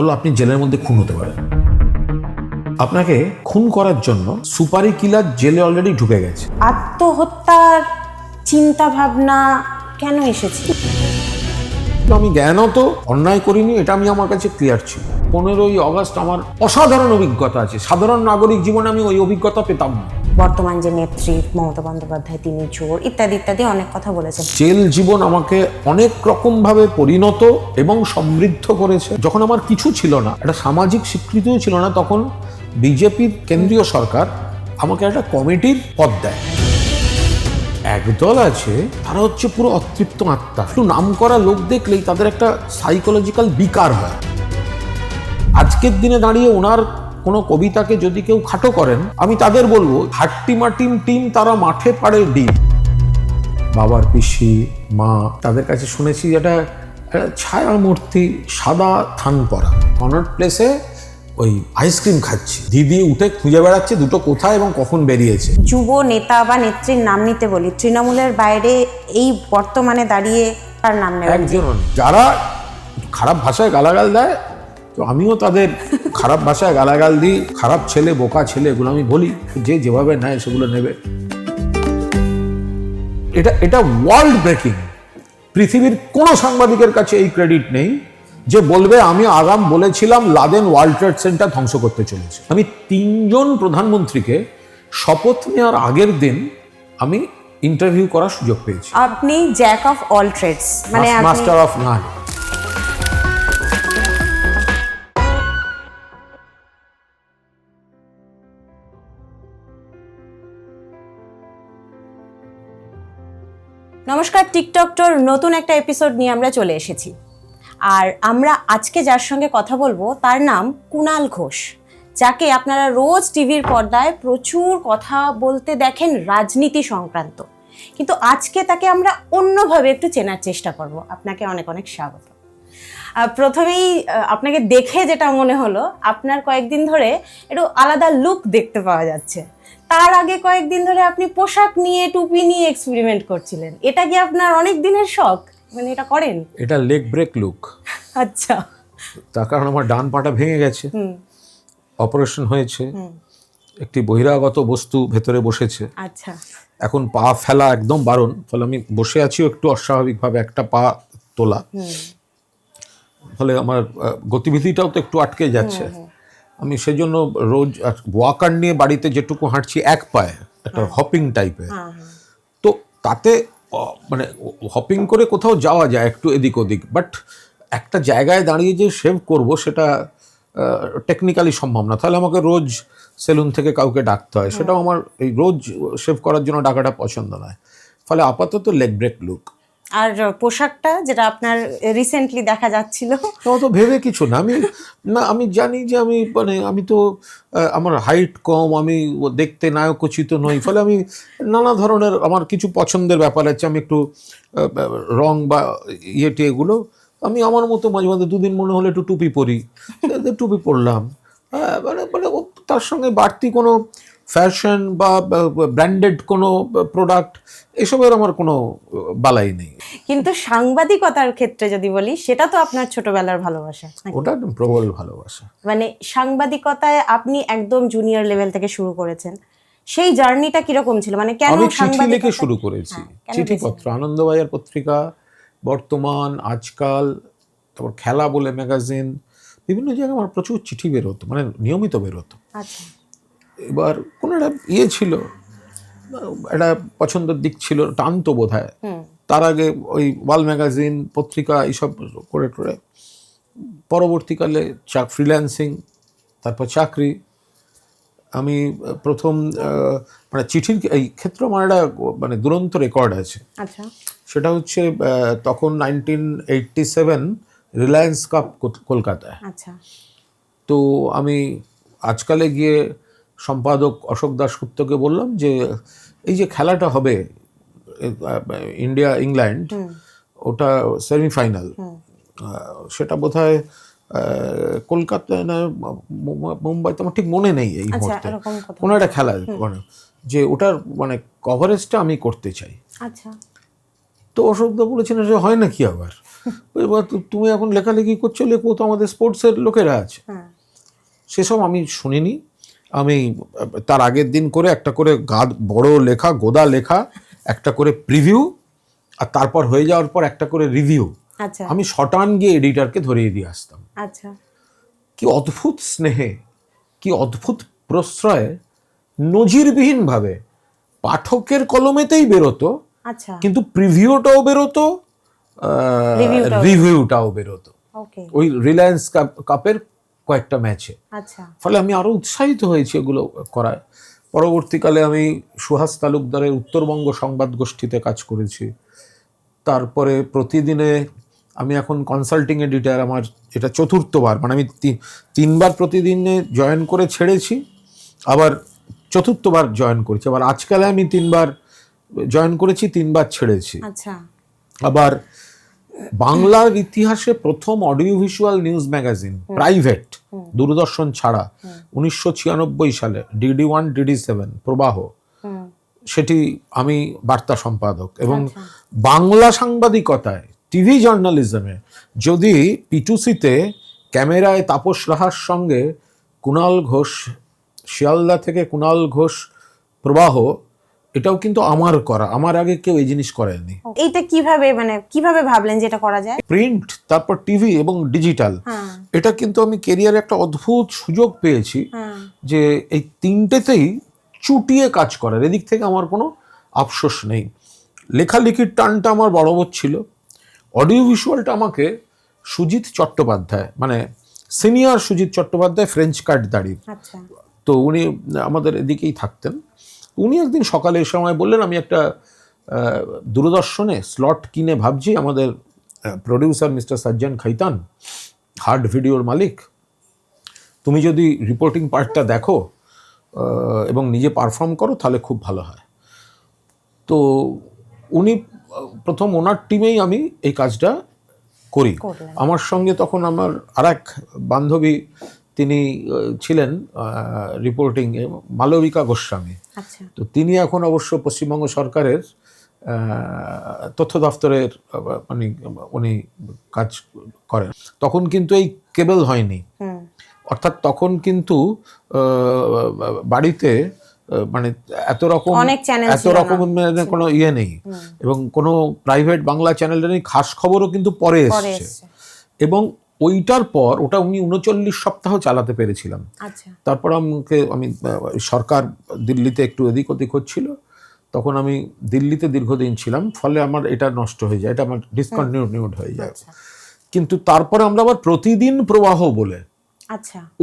বললো আপনি জেলের মধ্যে খুন হতে পারেন। আপনাকে খুন করার জন্য সুপারি কিলার জেলে অলরেডি ঢুকে গেছে। আত্মহত্যার চিন্তা ভাবনা কেন এসেছে? আমি জ্ঞানত অন্যায় করিনি, এটা আমি আমার কাছে ক্লিয়ার ছিল। 15ই আগস্ট আমার অসাধারণ অভিজ্ঞতা আছে, সাধারণ নাগরিক জীবনে আমি ওই অভিজ্ঞতা পেতাম না। বর্তমান যে নেত্রী মমতা বন্দ্যোপাধ্যায়, তিনি চোর ইত্যাদি ইত্যাদি অনেক কথা বলেছেন। জেল জীবন আমাকে অনেক রকম ভাবে পরিণত এবং সমৃদ্ধ করেছে। যখন আমার কিছু ছিল না, একটা সামাজিক স্বীকৃতিও ছিল না, তখন বিজেপির কেন্দ্রীয় সরকার আমাকে একটা কমিটির পদ দেয়। একদল আছে তারা হচ্ছে পুরো অতৃপ্ত আত্মা, একটু নাম করা লোক দেখলেই তাদের একটা সাইকোলজিক্যাল বিকার হয়। আজকের দিনে দাঁড়িয়ে ওনার কোনো কবিতাকে যদি কেউ খাটো করেন, আমি তাদের বলবো হাট্টিমাটিম টিম তারা মাঠে পাড়ে ডিম। বাবার পিসি মা তাদের কাছে শুনেছি যেটা ছায়া মূর্তি, সাদা থান পরা, কনট প্লেসে ওই আইসক্রিম খাচ্ছি, দিদি উঠে খুঁজে বেড়াচ্ছে দুটো কোথায় এবং কখন বেরিয়েছে। যুব নেতা বা নেত্রীর নাম নিতে বলি, তৃণমূলের বাইরে এই বর্তমানে দাঁড়িয়ে তার নাম নেই একজন যারা খারাপ ভাষায় গালাগাল দেয়, তো আমিও তাদের খারাপ ভাষায় গালাগাল দিই। খারাপ ছেলে, বোকা ছেলে, এগুলো আমি বলি, যে যেভাবে নেয় সেগুলো নেবে। এটা ওয়ার্ল্ড ব্রেকিং। পৃথিবীর কোনো সাংবাদিকের কাছে এই ক্রেডিট নেই যে বলবে আমি আগাম বলেছিলাম লাদেন ওয়ার্ল্ড ট্রেড সেন্টার ধ্বংস করতে চলেছে। আমি 3জন প্রধানমন্ত্রীকে শপথ নেওয়ার আগের দিন আমি ইন্টারভিউ করার সুযোগ পেয়েছি। আপনি জ্যাক অফ অল ট্রেডস, মানে মাস্টার অফ নান। নমস্কার, টিকটকটোর নতুন একটা এপিসোড নিয়ে আমরা চলে এসেছি। আর আমরা আজকে যার সঙ্গে কথা বলবো তার নাম কুণাল ঘোষ, যাকে আপনারা রোজ টিভির পর্দায় প্রচুর কথা বলতে দেখেন রাজনীতি সংক্রান্ত। কিন্তু আজকে তাকে আমরা অন্যভাবে একটু চেনার চেষ্টা করব। আপনাকে অনেক অনেক স্বাগত। প্রথমেই আপনাকে দেখে যেটা মনে হলো, আপনার কয়েকদিন ধরে একটু আলাদা লুক দেখতে পাওয়া যাচ্ছে। তার আগে কয়েকদিন ধরে আপনি পোশাক নিয়ে, টুপি নিয়ে এক্সপেরিমেন্ট করছিলেন। এটা কি আপনার অনেক দিনের শখ, মানে এটা করেন? এটা লেগ ব্রেক লুক। আচ্ছা। তার কারণ আমার ডান পাটা ভেঙে গেছে, অপারেশন হয়েছে, একটি বহিরাগত বস্তু ভেতরে বসেছে। আচ্ছা। এখন পা ফেলা একদম বারণ, ফলে আমি বসে আছিও একটু অস্বাভাবিকভাবে, একটা পা তোলা, ফলে আমার গতিবিধিটাও তো একটু আটকে যাচ্ছে। আমি সেজন্য রোজ ওয়াকার নিয়ে বাড়িতে যেটুকু হাঁটছি এক পায়ে, একটা হপিং টাইপের। তো তাতে মানে হপিং করে কোথাও যাওয়া যায় একটু এদিক ওদিক, বাট একটা জায়গায় দাঁড়িয়ে যে শেভ করব সেটা টেকনিক্যালি সম্ভব না। তাহলে আমাকে রোজ সেলুন থেকে কাউকে ডাকতে হয়, সেটাও আমার এই রোজ শেভ করার জন্য ডাকাটা পছন্দ নয়। ফলে আপাতত লেগ ব্রেক লুক। আর পোশাকটা যেটা আপনার রিসেন্টলি দেখা যাচ্ছিল, তো ভেবে কিছু না, আমি জানি যে আমি তো আমার হাইট কম, আমি দেখতে নায়কোচিত নই, ফলে আমি নানা ধরনের আমার কিছু পছন্দের ব্যাপার আছে। আমি একটু রং বা ইয়েটি এগুলো আমি আমার মতো মাঝে মাঝে 2 দিন মনে হলে একটু টুপি পরি, টুপি পরলাম। মানে তার সঙ্গে বাড়তি কোনো ফ্যাশন বা ব্র্যান্ডেড কোনো প্রোডাক্ট এসবের আমার কোনো বালাই নেই। কিন্তু সাংবাদিকতার ক্ষেত্রে যদি বলি, সেটা তো আপনার ছোটবেলার ভালোবাসা। ওটা প্রবল ভালোবাসা। মানে সাংবাদিকতায় আপনি একদম জুনিয়র লেভেল থেকে শুরু করেছেন, সেই জার্নিটা কিরকম ছিল? মানে কেন আমি চিঠি সাংবাদিকতা লিখে শুরু করেছি, চিঠিপত্র, আনন্দবাজার পত্রিকা, বর্তমান, আজকাল, তারপর খেলা বলে ম্যাগাজিন, বিভিন্ন জায়গায় আমার প্রচুর চিঠি বেরোতো, মানে নিয়মিত বেরোতো। আচ্ছা। এবার কোনো একটা ছিল, একটা পছন্দের দিক ছিল, টানতো বোধ হয়। তার আগে ওই ওয়াল ম্যাগাজিন, পত্রিকা এইসব করে করে পরবর্তীকালে ফ্রিল্যান্সিং, তারপর চাকরি। আমি প্রথম মানে চিঠির এই ক্ষেত্রে আমার একটা মানে দুরন্ত রেকর্ড আছে। আচ্ছা। সেটা হচ্ছে তখন 1987 রিলায়েন্স কাপ কলকাতায়। আচ্ছা। তো আমি আজকালে গিয়ে সম্পাদক অশোক দাশগুপ্তকে বললাম যে এই যে খেলাটা হবে ইন্ডিয়া ইংল্যান্ড, ওটা সেমিফাইনাল, সেটা বোধহয় কলকাতায় না মুম্বাইতে, আমার ঠিক মনে নেই এই মুহূর্তে, কোনো একটা খেলা, মানে যে ওটার মানে কভারেজটা আমি করতে চাই। আচ্ছা। তো অশোকদা বলেছেন যে হয় না কি আবার, এবার তুমি এখন লেখালেখি করছো, লেখো, তো আমাদের স্পোর্টসের লোকেরা আছে। সেসব আমি শুনিনি। আমি তার আগের দিন করে একটা করে বড় লেখা, গোদা লেখা, একটা করে প্রিভিউ, আর তারপর হয়ে যাওয়ার পর একটা করে রিভিউ আচ্ছা আমি শটান গিয়ে এডিটরকে ধরিয়ে দিয়ে আসতাম। আচ্ছা কি অদ্ভুত স্নেহে, কি অদ্ভুত প্রশ্রয়ে নজিরবিহীনভাবে পাঠকের কলমেতেই বেরোতো, আচ্ছা কিন্তু প্রিভিউটাও বেরোতো, রিভিউটাও বেরোতো ওকে ওই রিলায়েন্স কাপের কয়েকটা ম্যাচে। আচ্ছা ফলে আমি আরো উৎসাহিত হয়েছি এগুলো করায়। পরবর্তীকালে আমি সুহাস তালুকদারের উত্তরবঙ্গ সংবাদ গোষ্ঠীতে কাজ করেছি। তারপরে প্রতিদিনে আমি এখন কনসাল্টিং এডিটর, আমার এটা চতুর্থবার, মানে আমি তিনবার প্রতিদিনে জয়েন করে ছেড়েছি, আবার চতুর্থবার জয়েন করেছি, আবার আজকাল আমি 3বার জয়েন করেছি, 3বার ছেড়েছি। আচ্ছা আবার বাংলার ইতিহাসে প্রথম audio visual news magazine private, Doordarshan ছাড়া, 1996 সালে DD1 DD7 প্রবাহ, সেটি আমি বার্তা সম্পাদক। এবং বাংলা সাংবাদিকতায়, টিভি জার্নালিজমে যদি P2C-তে ক্যামেরায় তাপস রাহার সঙ্গে কুণাল ঘোষ, শিয়ালদা থেকে কুণাল ঘোষ প্রবাহ, এটাও কিন্তু আমার করা, আমার আগে কেউ এই জিনিস করেনি। এইটা কিভাবে ভাবলেন যে এটা করা যায়? প্রিন্ট, তারপর টিভি এবং ডিজিটাল, এটা কিন্তু আমি কেরিয়ারে একটা অদ্ভুত সুযোগ পেয়েছি যে এই তিনটেতেই চুটিয়ে কাজ করার। এদিক থেকে আমার কোনো আফসোস নেই। লেখালেখির টানটা আমার বরাবর ছিল। অডিও ভিজুয়ালটা আমাকে সুজিত চট্টোপাধ্যায়, মানে সিনিয়র সুজিত চট্টোপাধ্যায়, ফ্রেঞ্চ কাট দাড়ি, আচ্ছা তো উনি আমাদের এদিকেই থাকতেন। উনি একদিন সকালে এই সময় বললেন, আমি একটা দূরদর্শনে স্লট কিনে ভাবছি, আমাদের প্রডিউসার মিস্টার সাজ্জান খাইতান, হার্ড ভিডিওর মালিক, তুমি যদি রিপোর্টিং পার্টটা দেখো এবং নিজে পারফর্ম করো তাহলে খুব ভালো হয়। তো উনি প্রথম ওনার টিমেই আমি এই কাজটা করি। আমার সঙ্গে তখন আমার আরেক বান্ধবী, তিনি ছিলেন রিপোর্টিং, মালবিকা গোস্বামী। তো তিনি এখন অবশ্য পশ্চিমবঙ্গ সরকারের তথ্য দপ্তরের মানে উনি কাজ করেন। তখন কিন্তু এই কেবল হয়নি, অর্থাৎ তখন কিন্তু বাড়িতে মানে এত রকম কোনো ইয়ে নেই, এবং কোনো প্রাইভেট বাংলা চ্যানেল নেই, খাস খবরও কিন্তু পরে এসছে। এবং ওইটার পর ওটা উনি 39 সপ্তাহ চালাতে পেরেছিলাম। তারপর আমি সরকার দিল্লিতে একটু এদিক ওদিক হচ্ছিল, তখন আমি দিল্লিতে দীর্ঘদিন ছিলাম, ফলে আমার এটা নষ্ট হয়ে যায়, এটা আমার ডিসকন্টিনিউড হয়ে যায়। কিন্তু তারপরে আমরা আবার প্রতিদিন প্রবাহ বলে,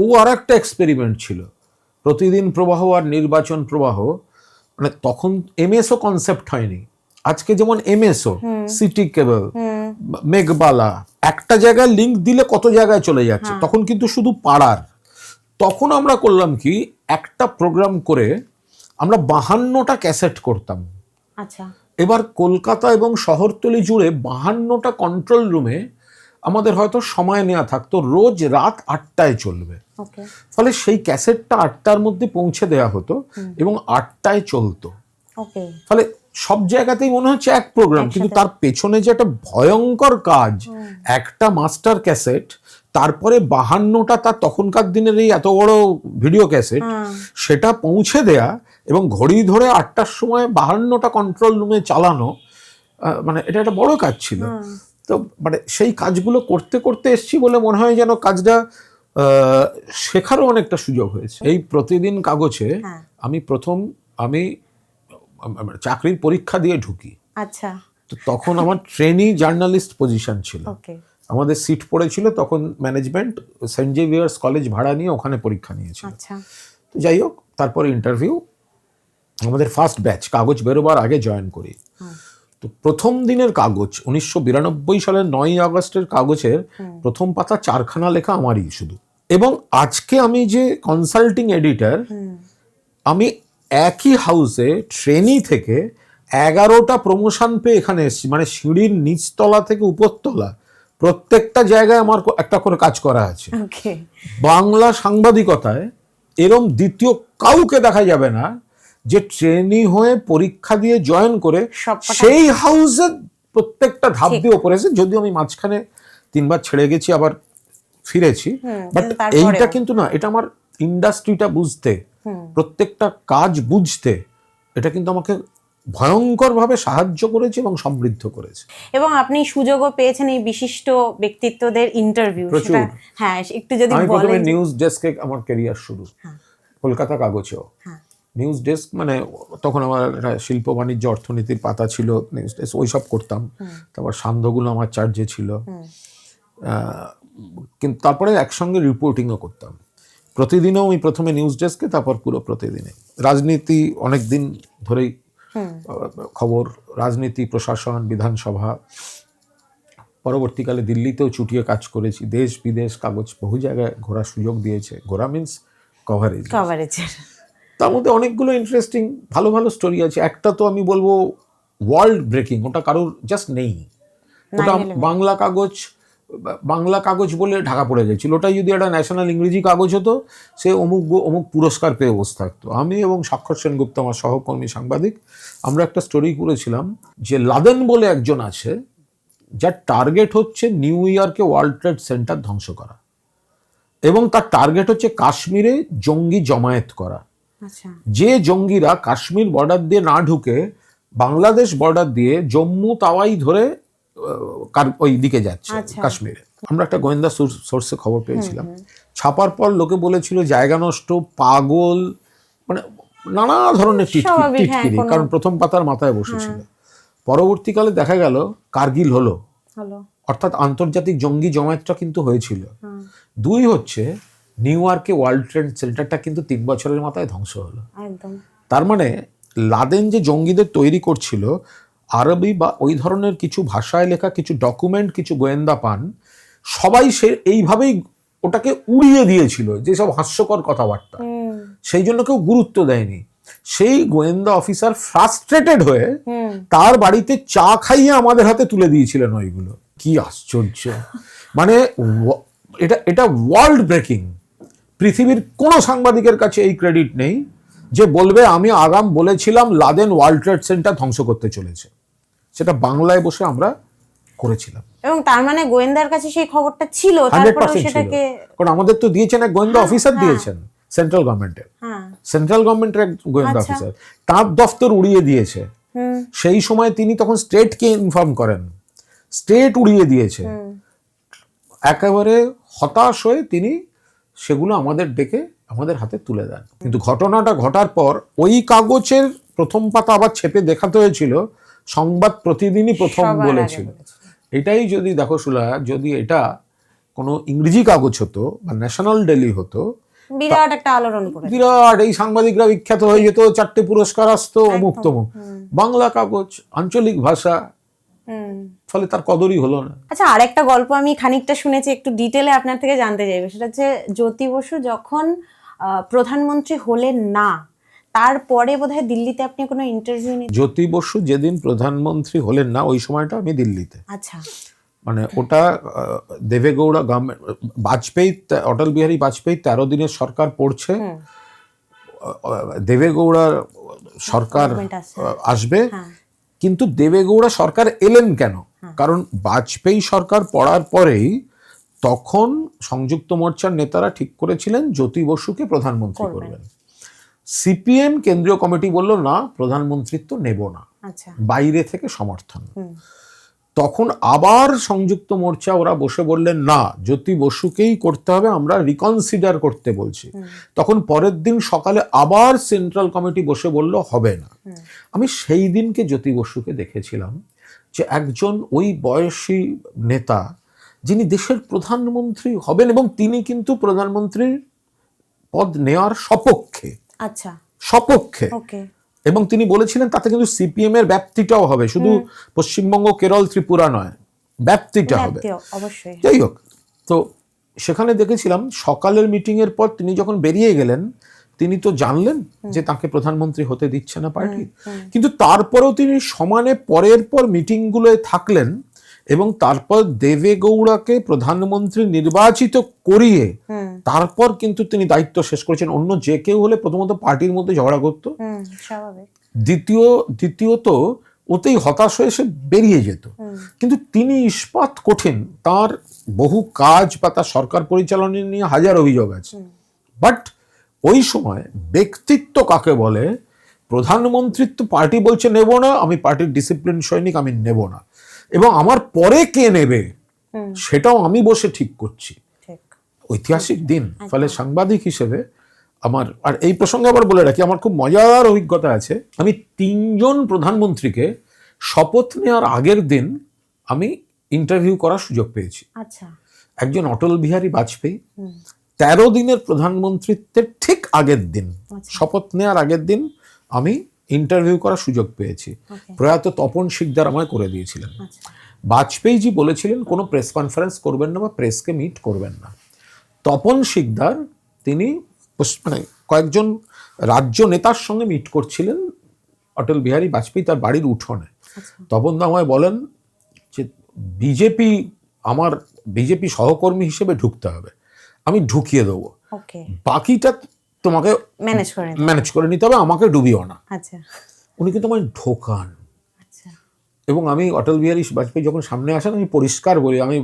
ও আর একটা এক্সপেরিমেন্ট ছিল, প্রতিদিন প্রবাহ আর নির্বাচন প্রবাহ। মানে তখন এমএসও কনসেপ্ট হয়নি, আজকে যেমন এমএসও, সিটি কেবল, মেঘবালা, একটা জায়গায় লিঙ্ক দিলে কত জায়গায় চলে যাচ্ছে, তখন কিন্তু শুধু পাড়ার। তখন আমরা করলাম কি, একটা প্রোগ্রাম করে আমরা 52টা ক্যাসেট করতাম। এবার কলকাতা এবং শহরতলি জুড়ে 52টা কন্ট্রোল রুমে আমাদের হয়তো সময় নেওয়া থাকতো, রোজ রাত 8টায় চলবে। ফলে সেই ক্যাসেটটা 8টার মধ্যে পৌঁছে দেওয়া হতো এবং 8টায় চলতো। ফলে সব জায়গাতেই মনে হচ্ছে এক প্রোগ্রাম, কিন্তু তার পেছনে যে একটা ভয়ঙ্কর কাজ, একটা মাস্টার ক্যাসেট, তারপরে 52টা তার তখনকার দিনের এই এত বড় ভিডিও ক্যাসেট, সেটা পৌঁছে দেয়া এবং ঘড়ি ধরে 8টার সময় 52টা কন্ট্রোল রুমে চালানো, মানে এটা একটা বড় কাজ ছিল। তো মানে সেই কাজগুলো করতে করতে এসছি বলে মনে হয় যেন কাজটা শেখারও অনেকটা সুযোগ হয়েছে। এই প্রতিদিন কাগজে আমি আমি চাকরির পরীক্ষা দিয়ে ঢুকি। তো তখন আমার ট্রেনি জার্নালিস্ট পজিশন ছিল, আমাদের সিট পড়েছিল, তখন ম্যানেজমেন্ট সেন্ট জেভিয়ার্স কলেজ ভাড়া নিয়ে ওখানে পরীক্ষা নিয়েছিল। তো যাই হোক, তারপরে ইন্টারভিউ, আমাদের ফার্স্ট ব্যাচ কাগজ বেরোবার আগে জয়েন করি। তো প্রথম দিনের কাগজ 1992 সালের 9ই আগস্টের কাগজের প্রথম পাতা 4খানা লেখা আমারই শুধু। এবং আজকে আমি যে কনসাল্টিং এডিটর, আমি একই হাউসে ট্রেনি থেকে 11টা প্রমোশন পেয়ে এখানে এসেছি, মানে সিঁড়ির নিচতলা থেকে উপরতলা প্রত্যেকটা জায়গায় আমার একটা করে কাজ করা আছে। বাংলা সাংবাদিকতায় এরম দ্বিতীয় কাউকে দেখা যাবে না যে ট্রেনি হয়ে পরীক্ষা দিয়ে জয়েন করে সেই হাউসে প্রত্যেকটা ধাপ দিয়ে ওপরে এসে, যদিও আমি মাঝখানে 3 বার ছেড়ে গেছি, আবার ফিরেছি, বাট এইটা কিন্তু না, এটা আমার ইন্ডাস্ট্রিটা বুঝতে, প্রত্যেকটা কাজ বুঝতে এটা কিন্তু আমাকে ভয়ঙ্করভাবে সাহায্য করেছে এবং সমৃদ্ধ করেছে। এবং আপনি সুযোগও পেয়েছেন এই বিশিষ্ট ব্যক্তিত্বদের ইন্টারভিউ। প্রচুর। হ্যাঁ, একটু যদি আমি প্রথমে বলেন। নিউজ ডেস্কে আমার ক্যারিয়ার শুরু, কলকাতা কাগজেও। নিউজ ডেস্ক মানে তখন আমার একটা শিল্প বাণিজ্য অর্থনীতির পাতা ছিল, নিউজ ডেস্ক ওইসব করতাম। তারপর সান্ধ্যগুলো আমার চার্জে ছিল, কিন্তু তারপরে একসঙ্গে রিপোর্টিংও করতাম। প্রতিদিনও আমি প্রথমে নিউজ ডেস্কে, তারপর পুরো প্রতিদিনে রাজনীতি অনেক দিন ধরেই খবর, রাজনীতি, প্রশাসন, বিধানসভা, পরবর্তীকালে দিল্লিতেও চুটিয়ে কাজ করেছি, দেশ বিদেশ কাগজ বহু জায়গায় ঘোরার সুযোগ দিয়েছে। ঘোরা মিন্স কভারেজ। তার মধ্যে অনেকগুলো ইন্টারেস্টিং ভালো ভালো স্টোরি আছে। একটা তো আমি বলবো ওয়ার্ল্ড ব্রেকিং, ওটা কারোর জাস্ট নেই। ওটা বাংলা কাগজ বলে ঢাকা পড়ে গেছিল। ওটা যদি একটা ন্যাশনাল ইংরেজি কাগজ হতো, সে অমুক পুরস্কার পেয়ে বসে থাকতো। আমি এবং স্বাক্ষর সেনগুপ্ত, আমার সহকর্মী সাংবাদিক, আমরা একটা স্টোরি করেছিলাম যে লাদেন বলে একজন আছে, যার টার্গেট হচ্ছে নিউ ইয়র্কে ওয়ার্ল্ড ট্রেড সেন্টার ধ্বংস করা, এবং তার টার্গেট হচ্ছে কাশ্মীরে জঙ্গি জমায়েত করা। যে জঙ্গিরা কাশ্মীর বর্ডার দিয়ে না ঢুকে বাংলাদেশ বর্ডার দিয়ে জম্মু তাওয়াই ধরে ওই দিকে যাচ্ছে কাশ্মীরে। আমরা একটা গোয়েন্দা সোর্সে খবর পেয়েছিলাম। ছাপার পর লোকে বলেছিল জায়গা নষ্ট, পাগল, মানে নানা ধরনের টিটকিরি, কারণ প্রথম পাতার মাথায় বসেছিল। পরবর্তীকালে দেখা গেল কার্গিল হলো, অর্থাৎ আন্তর্জাতিক জঙ্গি জমায়েতটা কিন্তু হয়েছিল। 2 হচ্ছে নিউ ইয়র্কে ওয়ার্ল্ড ট্রেড সেন্টারটা কিন্তু 3 বছরের মাথায় ধ্বংস হলো। তার মানে লাদেন যে জঙ্গিদের তৈরি করছিল, আরবি বা ওই ধরনের কিছু ভাষায় লেখা কিছু ডকুমেন্ট, কিছু গোয়েন্দা পান, সবাই সে এইভাবেই ওটাকে উড়িয়ে দিয়েছিল, যেসব হাস্যকর কথাবার্তা, সেই জন্য কেউ গুরুত্ব দেয়নি। সেই গোয়েন্দা অফিসার ফ্রাস্ট্রেটেড হয়ে তার বাড়িতে চা খাইয়ে আমাদের হাতে তুলে দিয়েছিলেন ওইগুলো। কি আশ্চর্য! মানে এটা ওয়ার্ল্ড ব্রেকিং। পৃথিবীর কোনো সাংবাদিকের কাছে এই ক্রেডিট নেই যে বলবে আমি আগাম বলেছিলাম লাদেন ওয়ার্ল্ড ট্রেড সেন্টার ধ্বংস করতে চলেছে। সেটা বাংলায় বসে আমরা করেছিলাম। এবং তার মানে গোয়েন্দার কাছে সেই খবরটা ছিল, তারপরে সেটাকে, কারণ আমাদের তো দিয়েছেন এক গোয়েন্দা অফিসার, দিয়েছেন সেন্ট্রাল গভর্নমেন্টের, এক গোয়েন্দা অফিসার, তার দফতর উড়িয়ে দিয়েছে। সেই সময় তিনি তখন স্টেটকে ইনফর্ম করেন, স্টেট উড়িয়ে দিয়েছে। একেবারে হতাশ হয়ে তিনি সেগুলো আমাদের ডেকে আমাদের হাতে তুলে দেন। কিন্তু ঘটনাটা ঘটার পর ওই কাগজের প্রথম পাতা আবার ছেপে দেখাতে হয়েছিল, সংবাদ প্রতিদিনই প্রথম বলেছিল। এটাই যদি দেখো সুলয়া, যদি এটা কোনো ইংরেজি কাগজ হতো বা ন্যাশনাল ডেইলি হতো, বিরাট একটা আলোড়ন পড়ে, বিরাট, এই সাংবাদিকরা বিখ্যাত হয়ে যেত, 4টে পুরস্কার আসতো, অমুক তমুক। বাংলা কাগজ, আঞ্চলিক ভাষা, ফলে তার কদরই হলো না। আচ্ছা, আরেকটা গল্প আমি খানিকটা শুনেছি, একটু ডিটেলে আপনার থেকে জানতে চাইবো। সেটা হচ্ছে জ্যোতি বসু যখন প্রধানমন্ত্রী হলেন না, তারপরে বোধহয় দিল্লিতে আপনি কোনো ইন্টারভিউ নিয়েছেন। জ্যোতি বসু যেদিন প্রধানমন্ত্রী হলেন না, ওই সময়টা আমি দিল্লিতে। আচ্ছা, মানে ওটা দেবেগৌড়া গভর্নমেন্ট, বাজপেয়ী, অটল বিহারী বাজপেয়ী 13 দিনের সরকার পড়ছে, দেবেগৌড়া সরকার আসবে। কিন্তু দেবেগৌড়া সরকার এলেন কেন? কারণ বাজপেয়ী সরকার পড়ার পরেই তখন সংযুক্ত মোর্চার নেতারা ঠিক করেছিলেন জ্যোতি বসুকে প্রধানমন্ত্রী করবেন। সিপিএম কেন্দ্রীয় কমিটি বলল না, প্রধানমন্ত্রিত্ব নেব না, বাইরে থেকে সমর্থন। তখন আবার সংযুক্ত মোর্চা ওরা বসে বললেন না, জ্যোতি বসুকেই করতে হবে, আমরা রিকনসিডার করতে বলছি। তখন পরের দিন সকালে আবার সেন্ট্রাল কমিটি বসে বলল হবে না। আমি সেই দিনকে জ্যোতি বসুকে দেখেছিলাম যে একজন ওই বয়সী নেতা, যিনি দেশের প্রধানমন্ত্রী হবেন, এবং তিনি কিন্তু প্রধানমন্ত্রীর পদ নেওয়ার সপক্ষে। আচ্ছা, সপক্ষে। এবং তিনি বলেছিলেন তাতে কিন্তু সিপিএম এর ব্যাপ্তিটাও হবে, শুধু পশ্চিমবঙ্গ, কেরল, ত্রিপুরা নয়, ব্যাপ্তিটা হবে। যাই হোক, তো সেখানে দেখেছিলাম সকালের মিটিং এর পর তিনি যখন বেরিয়ে গেলেন, তিনি তো জানলেন যে তাকে প্রধানমন্ত্রী হতে দিচ্ছে না পার্টি, কিন্তু তারপরেও তিনি সমানে পরের পর মিটিং গুলোয় থাকলেন এবং তারপর দেবেগৌড়াকে প্রধানমন্ত্রী নির্বাচিত করিয়ে তারপর কিন্তু তিনি দায়িত্ব শেষ করেছেন। অন্য যে কেউ হলে প্রথমত পার্টির মধ্যে ঝগড়া করতো, দ্বিতীয়ত ওতেই হতাশ হয়ে সে বেরিয়ে যেত। কিন্তু তিনি ইস্পাত কঠিন, তার বহু কাজ বা তার সরকার পরিচালনা নিয়ে হাজার অভিযোগ আছে, বাট ওই সময় ব্যক্তিত্ব কাকে বলে, প্রধানমন্ত্রিত্ব পার্টি বলছে নেব না, আমি পার্টির ডিসিপ্লিন সৈনিক, আমি নেব না, এবং আমার পরে কে নেবে সেটাও আমি বসে ঠিক করছি। ঐতিহাসিক দিন। ফলে সাংবাদিক হিসেবে আমার, আর এই প্রসঙ্গে আবার বলে রাখি, আমার খুব মজার অভিজ্ঞতা আছে। আমি 3 জন প্রধানমন্ত্রীকে শপথ নেওয়ার আগের দিন আমি ইন্টারভিউ করার সুযোগ পেয়েছি। আচ্ছা। একজন অটল বিহারী বাজপেয়ী, 13 দিনের প্রধানমন্ত্রিত্বের ঠিক আগের দিন, শপথ নেওয়ার আগের দিন আমি ইন্টারভিউ করার সুযোগ পেয়েছি। প্রয়াত তপন শিকদার আমায় করে দিয়েছিলেন। বাজপেয়ীজি বলেছিলেন কোনো প্রেস কনফারেন্স করবেন না বা প্রেসকে মিট করবেন না। তপন শিকদার তিনি মানে কয়েকজন রাজ্য নেতার সঙ্গে মিট করছিলেন অটল বিহারী বাজপেয়ী তার বাড়ির উঠোনে। তপন দা আমায় বলেন যে আমার বিজেপি সহকর্মী হিসেবে ঢুকতে হবে, আমি ঢুকিয়ে দেবো, বাকিটা তোমাকে ম্যানেজ করে নিতে হবে, আমাকে ডুবিও না। উনি কিন্তু আমায় ঢোকান। এবং আমি অটল বিহারী বাজপেয়ী যখন সামনে আসেন আমি পরিষ্কার বলি আমি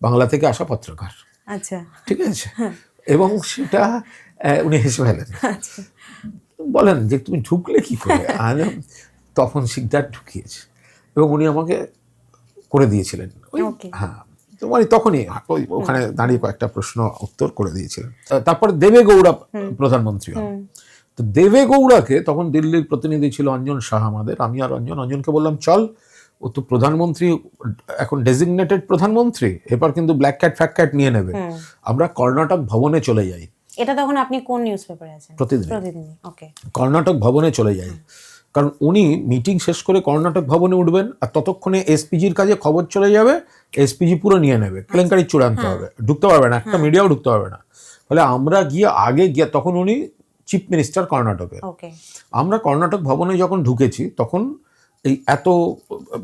বাংলা থেকে আসা পত্রকার। আচ্ছা, ঠিক আছে। এবং সেটা উনি হেসে ফেলেন, বলেন যে তুমি ঢুকলে কি করে। তখন শিকদার ঢুকিয়েছে এবং উনি আমাকে করে দিয়েছিলেন। হ্যাঁ, তো মানে তখনই ওখানে দাঁড়িয়ে কয়েকটা প্রশ্ন উত্তর করে দিয়েছিলেন। তারপর দেবে গৌড়া প্রধানমন্ত্রী হন। তো দেবে গৌড়াকে তখন দিল্লির প্রতিনিধি ছিল অঞ্জন শাহ আমাদের, আমি আর অঞ্জনকে বললাম চল, ও তো প্রধানমন্ত্রী এখন ডেজিগনেটেড প্রধানমন্ত্রী, এবার কিন্তু ব্ল্যাক ক্যাট ফ্যাক ক্যাট নিয়ে নেবে, আমরা কর্ণাটক ভবনে চলে যাই। এটা তখন আপনি কোন নিউজ পেপারে আছেন? প্রতিদিন। ওকে। কর্ণাটক ভবনে চলে যাই, কারণ উনি মিটিং শেষ করে কর্ণাটক ভবনে উঠবেন আর ততক্ষণে এসপিজির কাছে খবর চলে যাবে, এসপিজি পুরো নিয়ে নেবে, কেলেঙ্কারি চূড়ান্ত হবে, ঢুকতে পারবে না, একটা মিডিয়াও ঢুকতে পারবে না। ফলে আমরা আগে গিয়ে তখন উনি চিফ মিনিস্টার কর্ণাটকে, আমরা কর্ণাটক ভবনে যখন ঢুকেছি তখন এই এত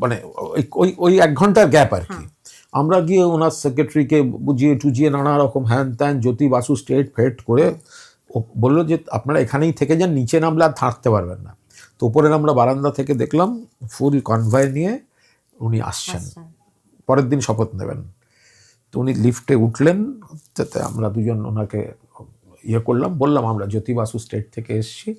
মানে ওই 1 ঘন্টার গ্যাপ আর কি, আমরা গিয়ে ওনার সেক্রেটারিকে বুঝিয়ে টুজিয়ে নানা রকম হ্যান ত্যান জ্যোতি বাসু স্টেট ফেট করে বললো যে আপনারা এখানেই থেকে যান, নিচে নামলে আর থাকতে পারবেন না। তো উপরের আমরা বারান্দা থেকে দেখলাম ফুল কনভয় নিয়ে উনি আসছেন, পরের দিন শপথ নেবেন। তো উনি লিফটে উঠলেন, যাতে আমরা দুজন ওনাকে করলাম, বললাম আমরা জ্যোতি বাসু স্টেট থেকে এসেছি।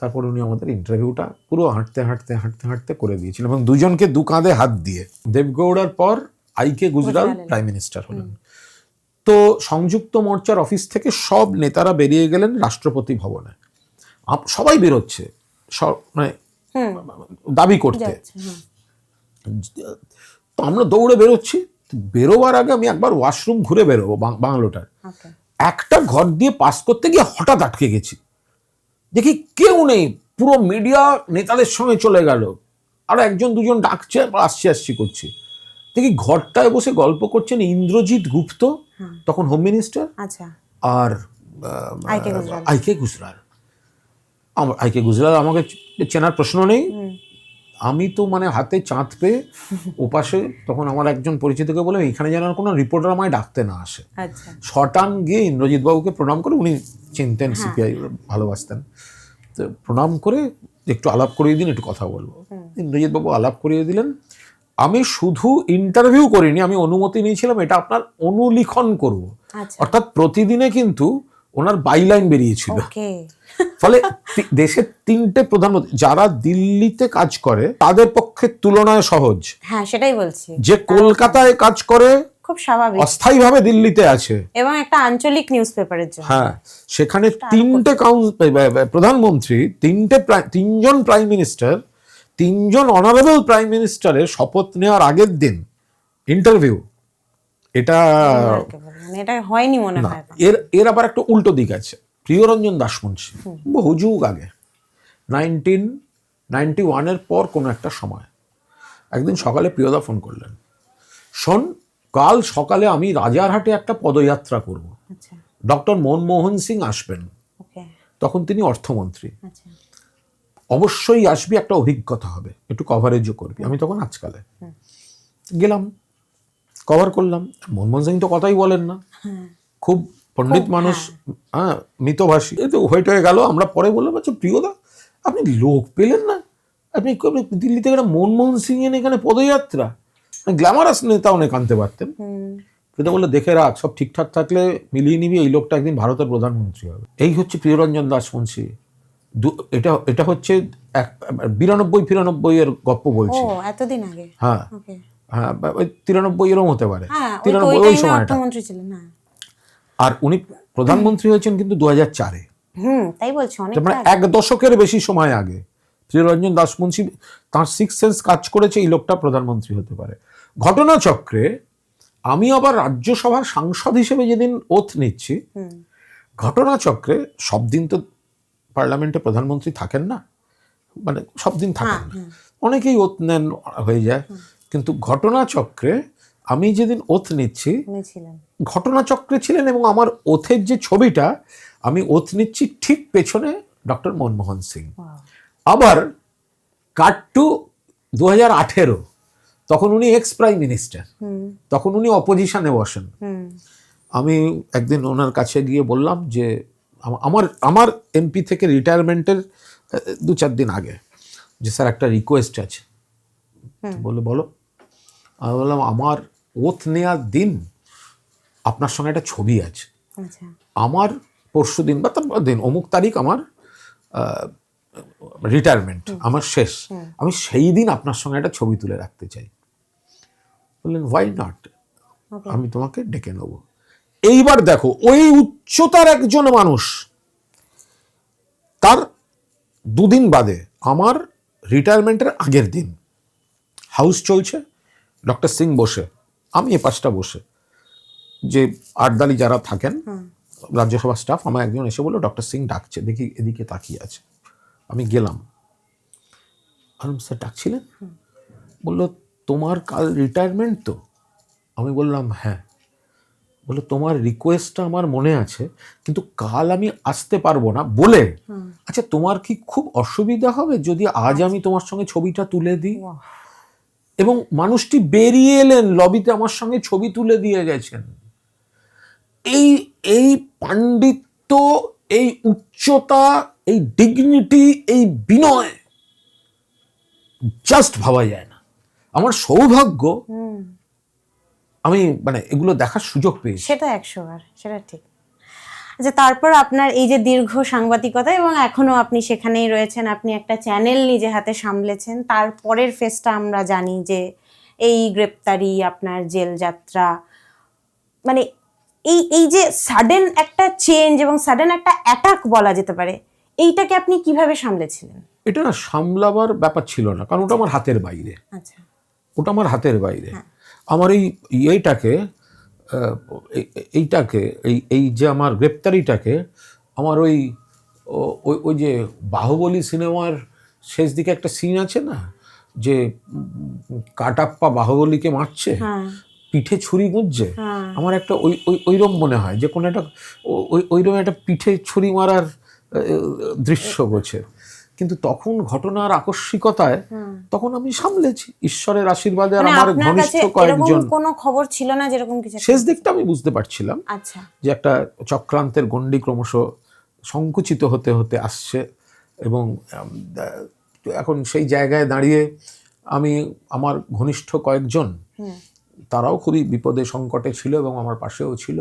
তারপর উনি আমাদের ইন্টারভিউটা পুরো হাঁটতে করে দিয়েছিলেন এবং দুজনকে 2 কাঁধে হাত দিয়ে। দেবগৌড়ার পর আইকে গুজরাল প্রাইম মিনিস্টার হলেন। তো সংযুক্ত মোর্চার অফিস থেকে সব নেতারা বেরিয়ে গেলেন রাষ্ট্রপতি ভবনে, সবাই বেরোচ্ছে মানে দাবি করতে। তো আমরা দৌড়ে বেরোচ্ছি, বেরোবার আগে আমি একবার ওয়াশরুম ঘুরে বেরোবো বাংলোটার, একটা ঘর দিয়ে পাস করতে গিয়ে হঠাৎ আটকে গেছি, দেখি কেউ নেই, পুরো মিডিয়া নেতাদের সঙ্গে চলে গেল, আর 1-2 ডাকছে, আসছি করছি। দেখি ঘরটায় বসে গল্প করছেন ইন্দ্রজিৎ গুপ্ত, তখন হোম মিনিস্টার, আর আইকে গুজরাল। আইকে গুজরাল আমাকে চেনার প্রশ্ন নেই, আমি তো মানে হাতে চাঁদ পেয়ে ওপাশে, তখন আমার একজন পরিচিতকে বলে এখানে যেন কোনো রিপোর্টার আমায় ডাকতে না আসে। শটান গিয়ে ইন্দ্রজিৎ বাবুকে প্রণাম করে, উনি চিনতেন, সিপিআই ভালোবাসতেন, তো প্রণাম করে একটু আলাপ করিয়ে দিন, একটু কথা বলবো। ইন্দ্রজিৎ বাবু আলাপ করিয়ে দিলেন। আমি শুধু ইন্টারভিউ করিনি, আমি অনুমতি নিয়েছিলাম এটা আপনার অনুলিখন করব, অর্থাৎ প্রতিদিনে কিন্তু ওনার বাইলাইন বেরিয়েছিল। ফলে দেশের 3টে প্রধানমন্ত্রী যারা দিল্লিতে কাজ করে তাদের পক্ষে তুলনায় সহজ। হ্যাঁ, সেটাই বলছি, যে কলকাতায় কাজ করে খুব স্বাভাবিক, অস্থায়ীভাবে দিল্লিতে আছে এবং একটা আঞ্চলিক নিউজ পেপারের জন্য। হ্যাঁ, সেখানে 3টে প্রধানমন্ত্রী, 3জন প্রাইম মিনিস্টার, 3জন অনারেবল প্রাইম মিনিস্টারের শপথ নেওয়ার আগের দিন ইন্টারভিউ, এটা হয়নি মনে হয়। এর আবার একটা উল্টো দিক আছে। প্রিয়রঞ্জন দাসমুন্সী বহু যুগ আগে 1991 পর কোনো একটা সময় একদিন সকালে প্রিয়দা ফোন করলেন, শোন কাল সকালে আমি রাজারহাটে একটা পদযাত্রা করব, ডক্টর মনমোহন সিং আসবেন, তখন তিনি অর্থমন্ত্রী, অবশ্যই আসবি, একটা অভিজ্ঞতা হবে, একটু কভারেজও করবি। আমি তখন আজকালে গেলাম, কভার করলাম। মনমোহন সিং তো কথাই বলেন না, খুব পণ্ডিত মানুষ, মিতভাষী। তো হয়ে গেল। আমরা পরে বললাম আচ্ছা প্রিয়দা আপনি লোক পেলেন না? আপনি দিল্লি থেকে একটা মনমোহন সিং এর এখানে পদযাত্রা, গ্ল্যামারাস নেতা অনেক আনতে পারতেন, কিন্তু বললে দেখে রাখ সব ঠিকঠাক থাকলে মিলিয়ে নিবি, এই লোকটা একদিন ভারতের প্রধানমন্ত্রী হবে। এই হচ্ছে প্রিয়রঞ্জন দাসমুন্সী। এটা হচ্ছে 92-94 এর গপ্প বলছি। এতদিন আগে? হ্যাঁ হ্যাঁ, 93 এরও হতে পারে, হ্যাঁ, 93 ওই সময়টা। অর্থমন্ত্রী ছিলেন। হ্যাঁ, আর উনি প্রধানমন্ত্রী হয়েছেন কিন্তু 2004-এ, তাই বলছি, অনেক মানে 1 দশকের বেশি সময় আগে। প্রিয়রঞ্জন দাসমুন্সী তাঁর সিক্স সেন্স কাজ করেছে এই লোকটা প্রধানমন্ত্রী হতে পারে। ঘটনাচক্রে আমি আবার রাজ্যসভার সাংসদ হিসেবে যেদিন ওথ নিচ্ছি, ঘটনাচক্রে সব দিন তো পার্লামেন্টে প্রধানমন্ত্রী থাকেন না, মানে সব দিন থাকেন না, অনেকেই ওথ নেন হয়ে যায়, কিন্তু ঘটনাচক্রে আমি যেদিন ওথ নিচ্ছি, ঘটনাচক্রে ছিলেন, এবং আমার ওথের যে ছবিটা, আমি ওথ নিচ্ছি ঠিক পেছনে ডক্টর মনমোহন সিং। আবার কাট টু 2018, তখন উনি এক্স প্রাইম মিনিস্টার, তখন উনি অপোজিশনে বসেন। আমি একদিন ওনার কাছে গিয়ে বললাম যে আমার এমপি থেকে রিটায়ারমেন্টের 2-4 দিন আগে, যে স্যার একটা রিকোয়েস্ট আছে। বলে বলো। আমি বললাম আমার ওথ নেওয়ার দিন আপনার সঙ্গে একটা ছবি আছে, আমার পরশু দিন বা তার দিন অমুক তারিখ আমার রিটায়ারমেন্ট, আমার শেষ, আমি সেই দিন আপনার সঙ্গে একটা ছবি তুলে রাখতে চাই। বললেন হোয়াই নট, আমি তোমাকে ডেকে নেব। এইবার দেখো, ওই উচ্চতার একজন মানুষ, তার 2 দিন বাদে আমার রিটায়ারমেন্টের আগের দিন হাউস চলছে, ডক্টর সিং বসে, আমি এ পাশটা বসে, যে আটদালি যারা থাকেন রাজ্যসভা স্টাফ, আমার একজন এসে বললো ডক্টর সিং ডাকছে, দেখি এদিকে তাকিয়ে আছে। আমি গেলাম, স্যার ডাকছিলেন? বললো তোমার কাল রিটায়ারমেন্ট তো? আমি বললাম হ্যাঁ। বললো তোমার রিকোয়েস্টটা আমার মনে আছে, কিন্তু কাল আমি আসতে পারবো না বলে, আচ্ছা তোমার কি খুব অসুবিধা হবে যদি আজ আমি তোমার সঙ্গে ছবিটা তুলে দিই? এবং মানুষটি বেরিয়ে এলেন, লবিতে আমার সঙ্গে ছবি তুলে দিয়ে গেছেন। এই পাণ্ডিত্য, এই উচ্চতা, এই ডিগনিটি, এই বিনয় জাস্ট ভাবা যায় না। আমার সৌভাগ্য আমি মানে এগুলো দেখার সুযোগ পেয়েছি। সেটা 100 বার, সেটা ঠিক। আচ্ছা, তারপর আপনার এই যে দীর্ঘ সাংবাদিকতা, এবং এখনো আপনি সেখানেই রয়েছেন, আপনি একটা চ্যানেল নিজে হাতে সামলেছেন, তারপরের ফেজটা আমরা জানি যে এই গ্রেপ্তারি, আপনার জেল যাত্রা, মানে এই যে সাডেন একটা চেঞ্জ এবং সাডেন একটা অ্যাটাক বলা যেতে পারে, এইটাকে আপনি কিভাবে সামলেছিলেন? এটা না সামলাবার ব্যাপার ছিল না, কারণ ওটা আমার হাতের বাইরে। আচ্ছা, ওটা আমার হাতের বাইরে। আমার এই যে আমার গ্রেপ্তারিটাকে, আমার ওই যে বাহুবলী সিনেমার শেষ দিকে একটা সিন আছে না, যে কাটাপ্পা বাহুবলীকে মারছে, পিঠে ছুরি গুঁজছে, আমার একটা ওইরকম মনে হয় যে কোনো একটা ওইরকম একটা পিঠে ছুরি মারার দৃশ্য গোছে। কিন্তু তখন ঘটনার আকস্মিকতায় তখন আমি সামলেছি ঈশ্বরের আশীর্বাদে, আর আমার ঘনিষ্ঠ কয়েকজন। কোনো খবর ছিল না যেরকম কিছু? শেষ দিকটা আমি বুঝতে পারছিলাম আচ্ছা, যে একটা চক্রান্তের গণ্ডি ক্রমশ সংকুচিত হতে হতে আসছে, এবং এখন সেই জায়গায় দাঁড়িয়ে আমি, আমার ঘনিষ্ঠ কয়েকজন, তারাও খুবই বিপদে সংকটে ছিল এবং আমার পাশেও ছিল,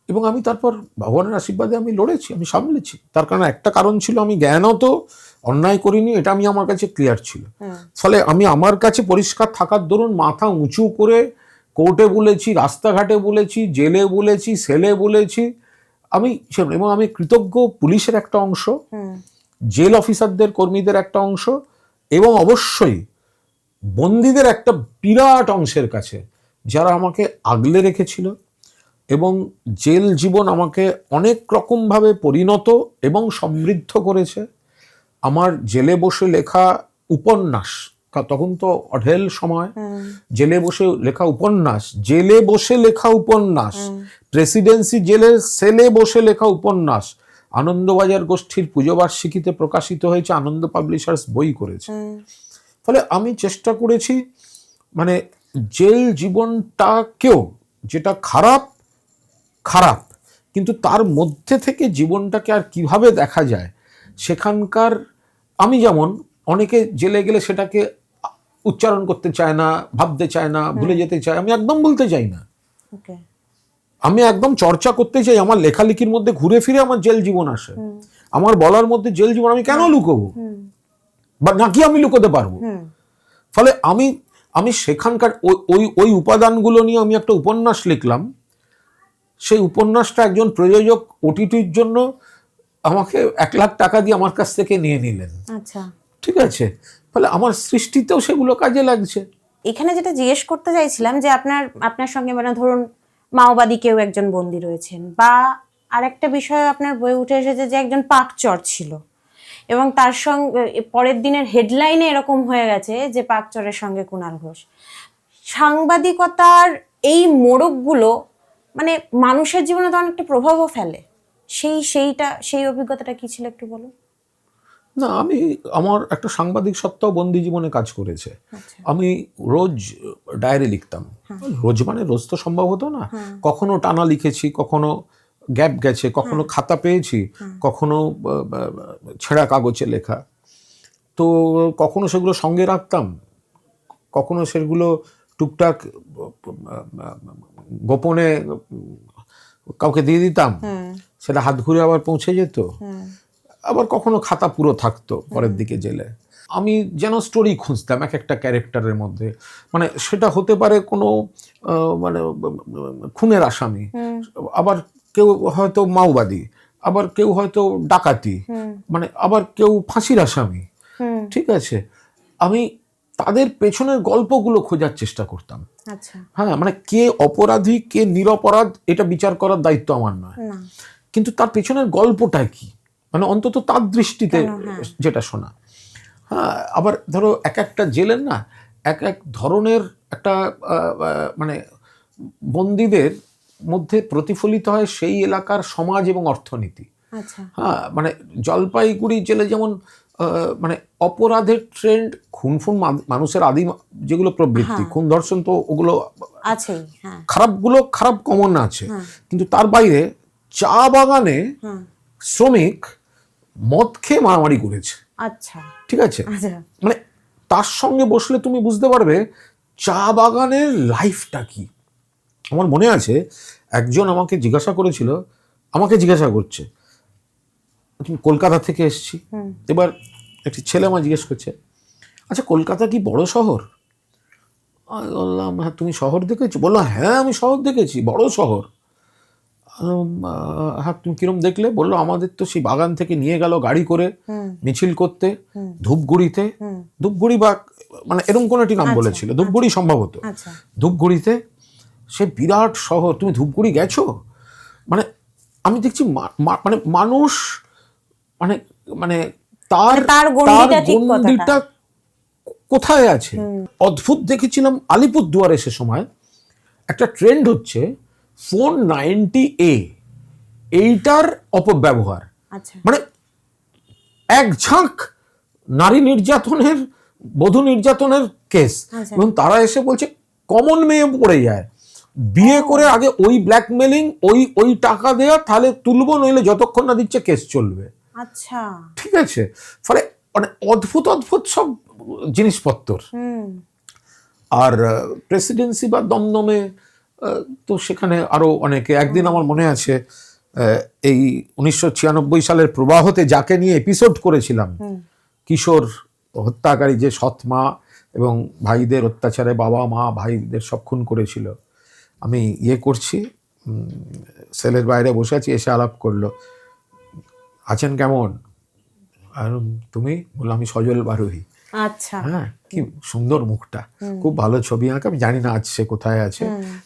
এবং আমি তারপর ভগবানের আশীর্বাদে আমি লড়েছি, আমি সামলেছি। তার কারণ একটা কারণ ছিল, আমি জ্ঞানত অন্যায় করিনি, এটা আমি আমার কাছে ক্লিয়ার ছিল। ফলে আমি আমার কাছে পরিষ্কার থাকার দরুন মাথা উঁচু করে কোর্টে বলেছি, রাস্তাঘাটে বলেছি, জেলে বলেছি, সেলে বলেছি, আমি এবং আমি কৃতজ্ঞ পুলিশের একটা অংশ, জেল অফিসারদের, কর্মীদের একটা অংশ, এবং অবশ্যই বন্দীদের একটা বিরাট অংশের কাছে, যারা আমাকে আগলে রেখেছিল, এবং জেল জীবন আমাকে অনেক রকমভাবে পরিণত এবং সমৃদ্ধ করেছে। আমার জেলে বসে লেখা উপন্যাস, তখন তো অঢেল সময়, জেলে বসে লেখা উপন্যাস, জেলে বসে লেখা উপন্যাস, প্রেসিডেন্সি জেলের সেলে বসে লেখা উপন্যাস আনন্দবাজার গোষ্ঠীর পুজোবার্ষিকীতে প্রকাশিত হয়েছে, আনন্দ পাবলিশার্স বই করেছে। ফলে আমি চেষ্টা করেছি মানে জেল জীবনটাকেও, যেটা খারাপ খারাপ, কিন্তু তার মধ্যে থেকে জীবনটাকে আর কিভাবে দেখা যায় সেখানকার, আমি যেমন অনেকে জেলে গেলে সেটাকে উচ্চারণ করতে চায় না, ভাবতে চায় না, ভুলে যেতে চায়। আমি একদম বলতে চাই না, ওকে, আমি একদম চর্চা করতে চাই। আমার লেখালেখির মধ্যে ঘুরে ফিরে আমার জেল জীবন আসে, আমার বলার মধ্যে জেল জীবন। আমি কেন লুকোবো, বা নাকি আমি লুকোতে পারবো? ফলে আমি সেখানকার ওই উপাদানগুলো নিয়ে আমি একটা উপন্যাস লিখলাম। সেই উপন্যাসটা একজন প্রযোজক ওটিটির জন্য আমাকে 1 লাখ টাকা দিয়ে আমার কাছ থেকে নিয়ে নিলেন। আচ্ছা, ঠিক আছে, ফলে আমার সৃষ্টিতেও সেগুলো কাজে লাগছে। এখানে যেটা জিজ্ঞেস করতে চাইছিলাম যে আপনার সঙ্গে মানে ধরুন মাওবাদী কেউ একজন বন্দী রয়েছেন, বা আরেকটা বিষয় আপনার বই উঠে এসেছে যে একজন পাকচর ছিল, এবং তার সঙ্গে পরের দিনের হেডলাইনে এরকম হয়ে গেছে যে পাকচরের সঙ্গে কুণাল ঘোষ। সাংবাদিকতার এই মোড়কগুলো মানে মানুষের জীবনে তো অনেকটা প্রভাবও ফেলে। সেই অভিজ্ঞতাটা কি ছিল একটু বলুন। না, আমার একটা সাংবাদিক সত্ত্বেও বন্দি জীবনে কাজ করেছে। আমি রোজ ডায়েরি লিখতাম। রোজ মানে রোজ তো সম্ভব হতো না, কখনো টানা লিখেছি, কখনো গ্যাপ গেছে, কখনো খাতা পেয়েছি, কখনো ছেঁড়া কাগজে লেখা। তো কখনো সেগুলো সঙ্গে রাখতাম, কখনো সেগুলো টুকটাক গোপনে কাউকে দিয়ে দিতাম, সেটা হাত ঘুরে আবার পৌঁছে যেত। আবার কখনো খাতা পুরো থাকতো পরের দিকে জেলে। আমি যেন স্টোরি খুঁজতাম এক একটা ক্যারেক্টারের মধ্যে। মানে সেটা হতে পারে কোনো মানে খুনের আসামি, আবার কেউ হয়তো মাওবাদী, আবার কেউ হয়তো ডাকাতি, মানে আবার কেউ ফাঁসির আসামি। ঠিক আছে, আমি তাদের পেছনের গল্পগুলো খোঁজার চেষ্টা করতাম। আচ্ছা, হ্যাঁ, মানে কে অপরাধী কে নিরপরাধ এটা বিচার করার দায়িত্ব আমার নয়, কিন্তু তার পেছনের গল্পটা কি, মানে অন্তত তার দৃষ্টিতে যেটা শোনা। হ্যাঁ, আবার ধরো এক একটা জেলের না এক এক ধরনের একটা মানে বন্দীদের মধ্যে প্রতিফলিত হয় সেই এলাকার সমাজ এবং অর্থনীতি। হ্যাঁ, মানে জলপাইগুড়ি জেলে যেমন মানে অপরাধের ট্রেন্ড, খুন মানুষের আদি যেগুলো প্রবৃত্তি, খুন ধর্ষণ তো ওগুলো আছে, খারাপগুলো খারাপ কমন আছে, কিন্তু তার বাইরে চা বাগানে শ্রমিক মদ খেয়ে মারামারি করেছে। আচ্ছা, ঠিক আছে, মানে তার সঙ্গে বসলে তুমি বুঝতে পারবে চা বাগানের লাইফটা কি। আমার মনে আছে একজন আমাকে জিজ্ঞাসা করছে, তুমি কলকাতা থেকে এসেছি। এবার একটি ছেলে আমার জিজ্ঞেস করছে, আচ্ছা কলকাতা কি বড় শহর? আমি বললাম হ্যাঁ, তুমি শহর দেখেছো? বললো হ্যাঁ আমি শহর দেখেছি, বড় শহর। হ্যাঁ, তুমি কিরম দেখলে? বললো আমাদের তো সেই বাগান থেকে নিয়ে গেল গাড়ি করে মিছিল করতে ধূপগুড়ি বা মানে এরকম কোন একটি নাম বলেছিল, ধূপগুড়ি সম্ভবত। ধূপগুড়িতে সে বিরাট শহর, তুমি ধূপগুড়ি গেছো? মানে আমি দেখছি মানে মানুষ মানে মানে তার গণ্ডিটা কোথায় আছে। অদ্ভুত দেখেছিলাম আলিপুরদুয়ারে সে সময় একটা ট্রেন্ড হচ্ছে 490A, এইটার অপব্যবহার। মানে এক ঝাঁক নারী নির্যাতনের, বধূ নির্যাতনের কেস, এবং তারা এসে বলছে কমন মেয়ে পড়ে যায়, বিয়ে করে আগে ওই ব্ল্যাকমেলিং, ওই টাকা দেয়া, তাহলে তুলবো, নইলে যতক্ষণ না দিচ্ছে কেস চলবে। আচ্ছা, ঠিক আছে, ফলে মানে অদ্ভুত সব জিনিসপত্র। আর প্রেসিডেন্সি বা দমদমে তো সেখানে আরো অনেকে। একদিন আমার মনে আছে এই 1996 সালের প্রবাহতে যাকে নিয়ে এপিসোড করেছিলাম, কিশোর হত্যাকারী, যে সৎ মা এবং ভাইদের অত্যাচারে বাবা মা ভাইদের সব খুন করেছিল। আমি করছি, সেলের বাইরে বসে আছি, এসে আলাপ করলো, আছেন কেমন? আর তুমি? বললাম আমি সজল বারোহী। আচ্ছা, হ্যাঁ, কি সুন্দর মুখটা, খুব ভালো ছবি আঁকা, আমি জানি না আজ সে কোথায় আছে।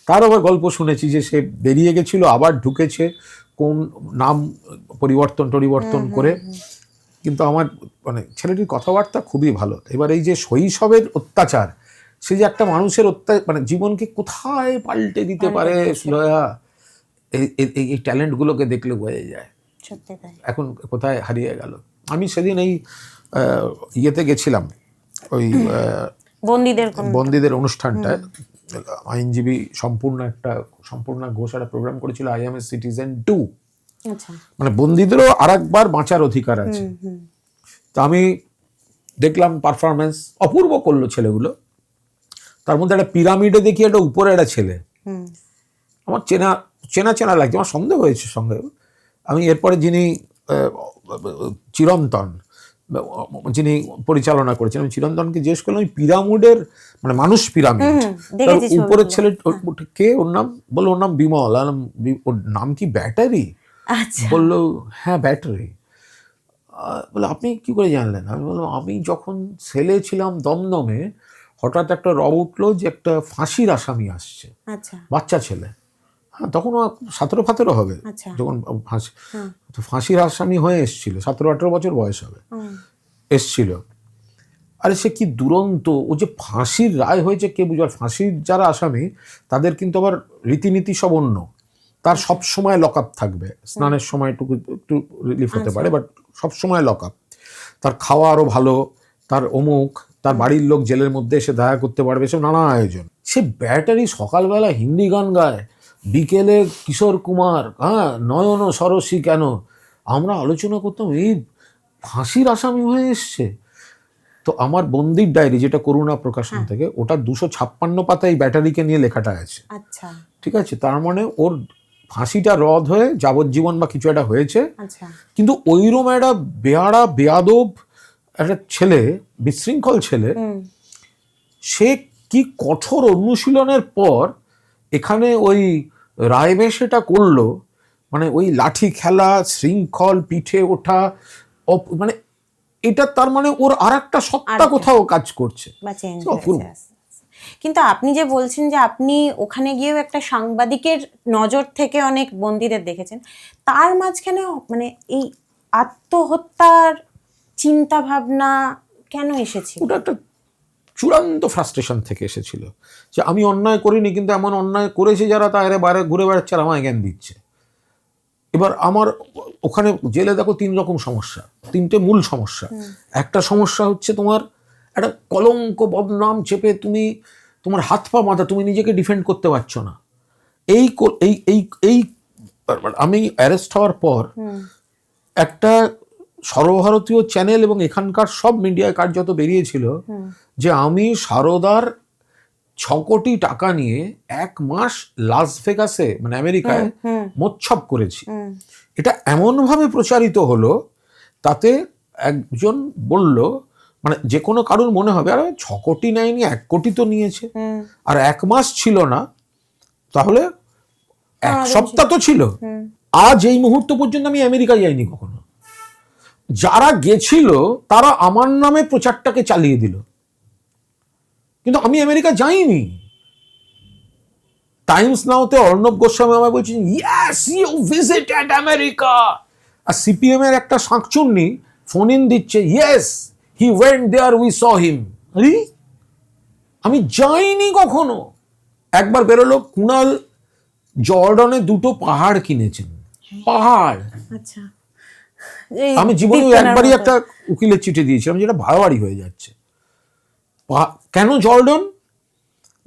তার আবার গল্প শুনেছি যে সে বেরিয়ে গেছিল, আবার ঢুকেছে, কোন নাম পরিবর্তন করে। কিন্তু আমার মানে ছেলেটির কথাবার্তা খুবই ভালো। এবার এই যে শৈশবের অত্যাচার, সে যে একটা মানুষের মানে জীবনকে কোথায় পাল্টে দিতে পারে, শ্লোয়া, এই ট্যালেন্টগুলোকে দেখলে বোঝা যায় এখন কোথায় হারিয়ে গেল। আমি সেদিন এই ইয়েতে গেছিলাম, ওই বন্দীদের অনুষ্ঠানটায়, আইনজীবী সম্পূর্ণ ঘোষ একটা প্রোগ্রাম করেছিল, আই এম এ সিটিজেন 2, মানে বন্দীদেরও আরেকবার বাঁচার অধিকার আছে। তা আমি দেখলাম পারফরমেন্স অপূর্ব করলো ছেলেগুলো। তার মধ্যে একটা পিরামিডে দেখি একটা উপরে একটা ছেলে, আমার চেনা চেনা চেনা লাগছে, আমার সন্দেহ হয়েছে সঙ্গে। আমি এরপরে যিনি চিরন্তন, যিনি পরিচালনা করেছেন, আমি চিরন্তনকে জিজ্ঞেস করলাম ওই পিরামিডের মানে মানুষ পিরামিড তার উপরের ছেলে কে, ওর নাম বললো ওর নাম বিমল। ওর নাম কি ব্যাটারি? বললো হ্যাঁ ব্যাটারি। বলে আপনি কি করে জানলেন? আমি বললাম আমি যখন ছেলে ছিলাম দমদমে, হঠাৎ একটা রব উঠলো যে একটা ফাঁসির আসামি আসছে, বাচ্চা ছেলে, হ্যাঁ তখন ও 17-18 হবে যখন ফাঁসির আসামি হয়ে এসছিল, 17-18 বছর বয়স হবে, এসছিল। আরে সে কি দুরন্ত, ও যে ফাঁসির রায় হয়েছে কে বুঝবে, ফাঁসির যারা আসামি তাদের কিন্তু আবার রীতিনীতি সব অন্য, তার সব সময় লক আপ থাকবে, স্নানের সময় একটু রিলিফ হতে পারে, বাট সব সময় লক আপ। তার খাওয়া আরো ভালো, তার অমুক, তার বাড়ির লোক জেলের মধ্যে এসে দেখা করতে পারবে, সব নানা আয়োজন। সে ব্যাটারি সকালবেলা হিন্দি গান গায়, বিকেলে কিশোর কুমার, হ্যাঁ নয়ন সরসী কেন। আমরা আলোচনা করতাম এই ফাঁসির আসামি হয়ে এসছে। তো আমার বন্দির ডায়েরি, যেটা করুণা প্রকাশন থেকে, ওটা 256 পাতায় ব্যাটারিকে নিয়ে লেখাটা আছে। ঠিক আছে, তার মানে ওর ফাঁসিটা রদ হয়ে যাবজ্জীবন বা কিছু একটা হয়েছে। কিন্তু ওইরকম একটা বেয়াড়া বেয়াদব একটা ছেলে, বিশৃঙ্খল ছেলে, সে কি কঠোর অনুশীলনের পর এখানে ওই রায়বেশেটা করলো, মানে ওই লাঠি খেলা, শৃঙ্খল, পিঠে ওঠা, মানে এটা তার মানে ওর আর একটা সত্তা কোথাও কাজ করছে। কিন্তু আপনি যে বলছেন যে আপনি ওখানে গিয়েও একটা সাংবাদিকের নজর থেকে অনেক বন্দীদের দেখেছেন, তার মাঝখানে মানে এই আত্মহত্যার চিন্তা ভাবনা কেন এসেছিল? ওটা একটা চূড়ান্ত ফ্রাস্ট্রেশন থেকে এসেছিল যে আমি অন্যায় করিনি, কিন্তু এমন অন্যায় করেছে যারা তারা বাইরে ঘুরে বেড়াচ্ছে আর আমায় জ্ঞান দিচ্ছে। এবার আমার ওখানে জেলে দেখো 3 রকম সমস্যা, 3টে মূল সমস্যা। একটা সমস্যা হচ্ছে তোমার একটা কলঙ্ক বদনাম চেপে তুমি তোমার হাত পা মাথা, তুমি নিজেকে ডিফেন্ড করতে পারছো না। এই এই এই আমি অ্যারেস্ট হওয়ার পর একটা সর্বভারতীয় চ্যানেল এবং এখানকার সব মিডিয়ায় কার্যত বেরিয়েছিল যে আমি সারদার 6 কোটি টাকা নিয়ে 1 মাস লাস ভেগাসে মানে আমেরিকায় মোচ্ছব করেছি। এটা এমনভাবে প্রচারিত হলো, তাতে একজন বলল, মানে যে কোনো কারুর মনে হবে আর 6 কোটি নেয়নি, 1 কোটি তো নিয়েছে, আর 1 মাস ছিল না, তাহলে 1 সপ্তাহ তো ছিল। আজ এই মুহূর্ত পর্যন্ত আমি আমেরিকা যাইনি কখনো। যারা গেছিল তারা আমার নামে প্রচারটাকে চালিয়ে দিল, কিন্তু আমি আমেরিকা যাইনি। টাইমস নাওতে অর্ণব গোস্বামী আমায় বলছেন ইয়েস ইউ ভিজিটেড আমেরিকা, আর সিপিএম এর একটা শাঁকচুন্নি ফোন ইন দিচ্ছে yes he went there we saw him. আমি যাইনি কখনো। একবার বেরোলো কুণাল জর্ডনে 2টো পাহাড় কিনেছেন, পাহাড়। আচ্ছা, আমি জীবনে একবারই একটা উকিলের চিঠি দিয়েছিলাম, যেটা বাড়াবাড়ি হয়ে যাচ্ছে। কেন জর্ডন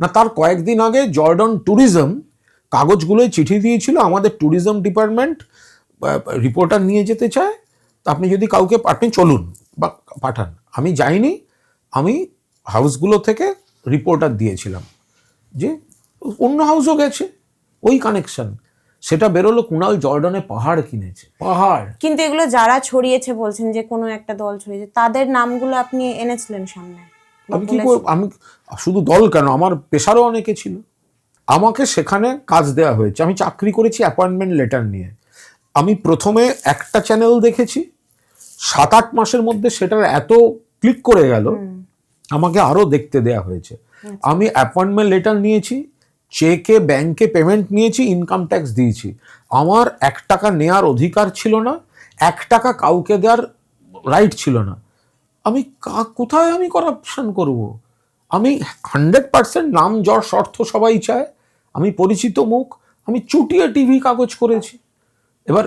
না, তার কয়েকদিন আগে জর্ডন ট্যুরিজম কাগজগুলোয় চিঠি দিয়েছিল, আমাদের ট্যুরিজম ডিপার্টমেন্ট রিপোর্টার নিয়ে যেতে চায়, আপনি যদি কাউকে আপনি চলুন বা পাঠান। আমি যাইনি, আমি হাউসগুলো থেকে রিপোর্টার দিয়েছিলাম, যে অন্য হাউসও গেছে, ওই কানেকশন। সেটা বেরোলো কুণাল জর্ডনে পাহাড় কিনেছে, পাহাড়। কিন্তু এগুলো যারা ছড়িয়েছে বলছেন যে কোনো একটা দল ছড়িয়েছে, তাদের নামগুলো আপনি এনেছিলেন সামনে? আমি কি করে, আমি শুধু দল কেন, আমার পেশারও অনেকে ছিল। আমাকে সেখানে কাজ দেওয়া হয়েছে, আমি চাকরি করেছি অ্যাপয়েন্টমেন্ট লেটার নিয়ে। আমি প্রথমে একটা চ্যানেল দেখেছি, 7-8 মাসের মধ্যে সেটার এত ক্লিক করে গেল, আমাকে আরো দেখতে দেয়া হয়েছে। আমি অ্যাপয়েন্টমেন্ট লেটার নিয়েছি, চেকে ব্যাংকে পেমেন্ট নিয়েছি, ইনকাম ট্যাক্স দিয়েছি। আমার 1 টাকা নেয়ার অধিকার ছিল না, 1 টাকা কাউকে দেওয়ার রাইট ছিল না। আমি কোথায় আমি করাপশন করব? আমি 100% নাম যশ অর্থ সবাই চায়, আমি পরিচিত মুখ, আমি চুটিয়ে টিভি কাগজ করেছি, এবার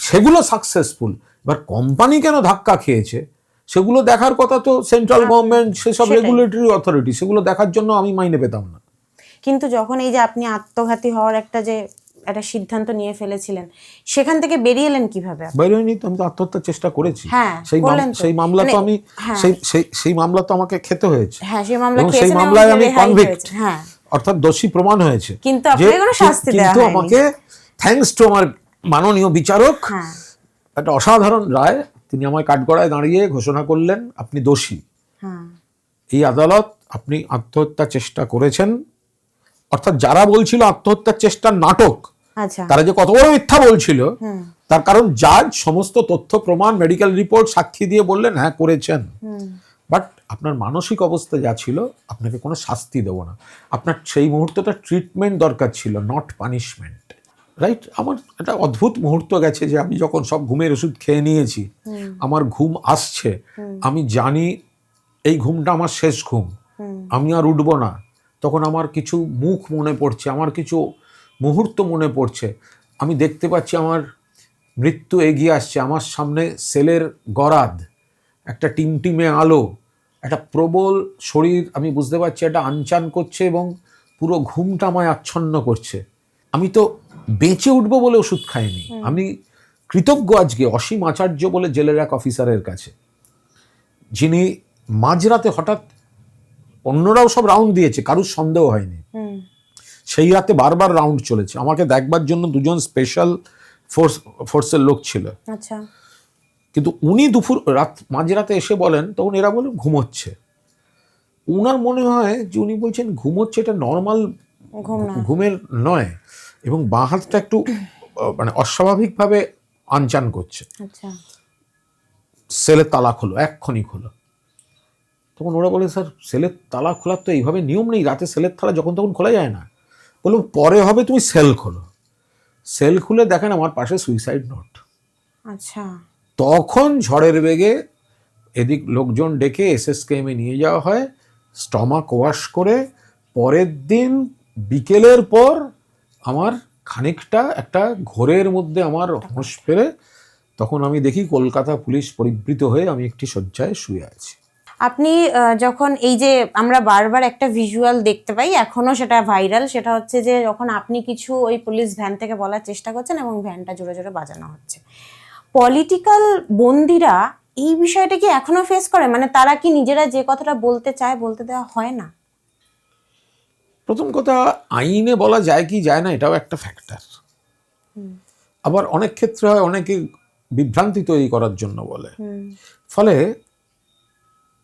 সেগুলো সাকসেসফুল। এবার কোম্পানি কেন ধাক্কা খেয়েছে সেগুলো দেখার কথা তো সেন্ট্রাল গভর্নমেন্ট, সেসব রেগুলেটরি অথরিটি, সেগুলো দেখার জন্য আমি মাইনে পেতাম না। কিন্তু যখন এই যে আপনি আত্মঘাতী হওয়ার একটা যে একটা সিদ্ধান্ত নিয়ে ফেলেছিলেন, সেখান থেকে বেরিয়ে এলেন কিভাবে আপনি? বাইরে হয়নি তো, আমি তো আত্মহত্যার চেষ্টা করেছি। হ্যাঁ, সেই করলেন তো। সেই মামলা তো মানে, আমি হ্যাঁ। সেই মামলা তো আমাকে খেতে হয়েছে। হ্যাঁ, সেই মামলা এবং সেই খেয়েছেন এবং মামলায় আমি রেহাই কনভিক্ট, হয়েছে। হ্যাঁ, অর্থাৎ দোষী প্রমাণ হয়েছে। কিন্তু আপনাকে কোনো শাস্তি দেওয়া কিন্তু হয়নি। আমাকে থ্যাঙ্কস টু আমার মাননীয় বিচারক, হ্যাঁ, একটা অসাধারণ রায়, তিনি আমায় কাঠগড়ায় দাঁড়িয়ে ঘোষণা করলেন আপনি দোষী। হ্যাঁ, এই আদালত, আপনি আত্মহত্যা চেষ্টা করেছেন। অর্থাৎ যারা বলছিল আত্মহত্যার চেষ্টার নাটক, আচ্ছা, তারা যে কত বড় মিথ্যা বলছিল, তার কারণ জাজ সমস্ত তথ্য প্রমাণ মেডিকেল রিপোর্ট সাক্ষী দিয়ে বললেন হ্যাঁ করেছেন। বাট আপনার মানসিক অবস্থা যা ছিল, আপনাকে কোনো শাস্তি দেবো না, আপনার সেই মুহূর্তটা ট্রিটমেন্ট দরকার ছিল, নট পানিশমেন্ট। রাইট? আমার একটা অদ্ভুত মুহূর্ত গেছে যে আমি যখন সব ঘুমের ওষুধ খেয়ে নিয়েছি, আমার ঘুম আসছে, আমি জানি এই ঘুমটা আমার শেষ ঘুম, আমি আর উঠবো না। তখন আমার কিছু মুখ মনে পড়ছে, আমার কিছু মুহূর্ত মনে পড়ছে। আমি দেখতে পাচ্ছি আমার মৃত্যু এগিয়ে আসছে, আমার সামনে সেলের গরাদ, একটা টিমটিমে আলো, একটা প্রবল শরীর, আমি বুঝতে পারছি এটা আনচান করছে এবং পুরো ঘুমটা আমায় আচ্ছন্ন করছে। আমি তো বেঁচে উঠবো বলে ওষুধ খাইনি। আমি কৃতজ্ঞ আজকে অসীম আচার্য বলে জেলের এক অফিসারের কাছে, যিনি মাঝরাতে হঠাৎ, অন্যরাও সব রাউন্ড দিয়েছে, কারুর সন্দেহ হয়নি, সেই রাতে বারবার রাউন্ড চলেছে, আমাকে দেখবার জন্য দুজন স্পেশাল ফোর্সের লোক ছিল। আচ্ছা, কিন্তু উনি মাঝরাতে এসে বলেন, তখন এরা বলে ঘুমোচ্ছে। উনার মনে হয় যে উনি বলছেন ঘুমোচ্ছে, এটা নর্মাল ঘুমের নয়, এবং বাঁ হাতটা একটু মানে অস্বাভাবিকভাবে আনচান করছে। আচ্ছা, সেলের তালা খোলো, এক্ষুনি খোলো। তখন ওরা বলে স্যার সেলের তালা খোলার তো এইভাবে নিয়ম নেই, রাতে সেলের তালা যখন তখন খোলা যায় না। বললো পরে হবে, তুমি সেল খোলো। সেল খুলে দেখেন আমার পাশে সুইসাইড নোট। আচ্ছা, তখন ঝড়ের বেগে এদিক লোকজন ডেকে এসএসকেএমে নিয়ে যাওয়া হয়, স্টমাক ওয়াশ করে। পরের দিন বিকেলের পর আমার খানিকটা একটা ঘোরের মধ্যে আমার হোঁশ ফেরে, তখন আমি দেখি কলকাতা পুলিশ পরিবৃত হয়ে আমি একটি শয্যায় শুয়ে আছি। আপনি যখন এই যে আমরা বারবার একটা ভিজুয়াল দেখতে পাই, এখনো সেটা ভাইরাল, সেটা হচ্ছে যে যখন আপনি কিছু ওই পুলিশ ভ্যান থেকে বলার চেষ্টা করছেন এবং ভ্যানটা জোরে জোরে বাজানো হচ্ছে, পলিটিক্যাল বন্দিরা এই বিষয়টা কি এখনো ফেস করে? মানে তারা কি নিজেরা যে কথাটা বলতে চায় বলতে দেওয়া হয় না? প্রথম কথা, আইনে বলা যায় কি যায় না এটাও একটা ফ্যাক্টর। আবার অনেক ক্ষেত্রে হয় অনেকে বিভ্রান্তি তৈরি করার জন্য বলে, ফলে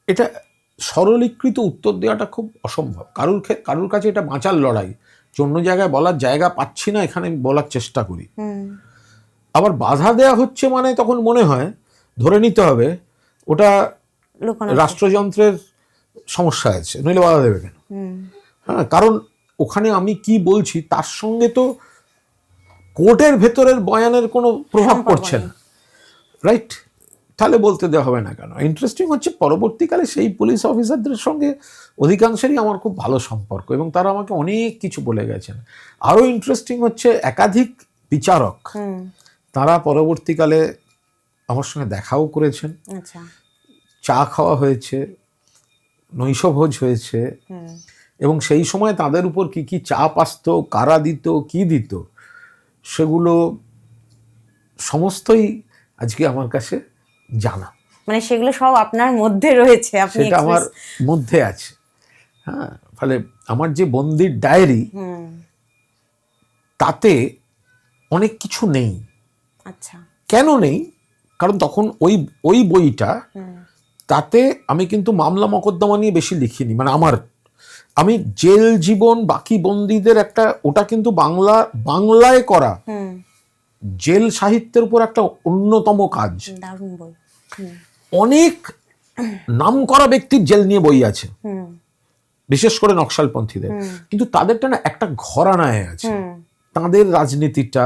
এটা সরলীকৃত উত্তর দেওয়াটা খুব অসম্ভব। কারুর কাছে এটা বাঁচার লড়াই, যে অন্য জায়গায় বলার জায়গা পাচ্ছি না, এখানে আমি বলার চেষ্টা করি। আবার বাধা দেয়া হচ্ছে মানে তখন মনে হয় ধরে নিতে হবে ওটা রাষ্ট্রযন্ত্রের সমস্যা আছে, নইলে বাধা দেবে কেন? হ্যাঁ, কারণ ওখানে আমি কি বলছি তার সঙ্গে তো কোর্টের ভেতরের বয়ানের কোনো প্রভাব পড়ছে না, রাইট? তাহলে বলতে দেওয়া হবে না কেন? ইন্টারেস্টিং হচ্ছে পরবর্তীকালে সেই পুলিশ অফিসারদের সঙ্গে অধিকাংশেরই আমার খুব ভালো সম্পর্ক এবং তারা আমাকে অনেক কিছু বলে গেছেন। আরও ইন্টারেস্টিং হচ্ছে একাধিক বিচারক, তারা পরবর্তীকালে আমার সঙ্গে দেখাও করেছেন, চা খাওয়া হয়েছে, নৈশভোজ হয়েছে, এবং সেই সময় তাদের উপর কি কি চাপ আসতো, কারা দিত, কি দিত, সেগুলো সমস্তই আজকে আমার কাছে জানা। মানে সেগুলো সব আপনার মধ্যে রয়েছে, সেটা আমার মধ্যে আছে। হ্যাঁ, ফলে আমার যে বন্দির ডায়েরি, তাতে অনেক কিছু নেই। আচ্ছা, কেন নেই? কারণ তখন ওই বইটা, তাতে আমি কিন্তু মামলা মকদ্দমা নিয়ে বেশি লিখিনি। মানে আমি জেল জীবন, বাকি বন্দীদের একটা, ওটা কিন্তু বাংলায় করা জেল সাহিত্যের উপর একটা অন্যতম কাজ। দারুণ বই। অনেক নামকরা ব্যক্তির জেল নিয়ে বই আছে, বিশেষ করে নকশালপন্থীদের, কিন্তু তাদেরটা না একটা ঘরানায় আছে, তাদের রাজনীতিটা,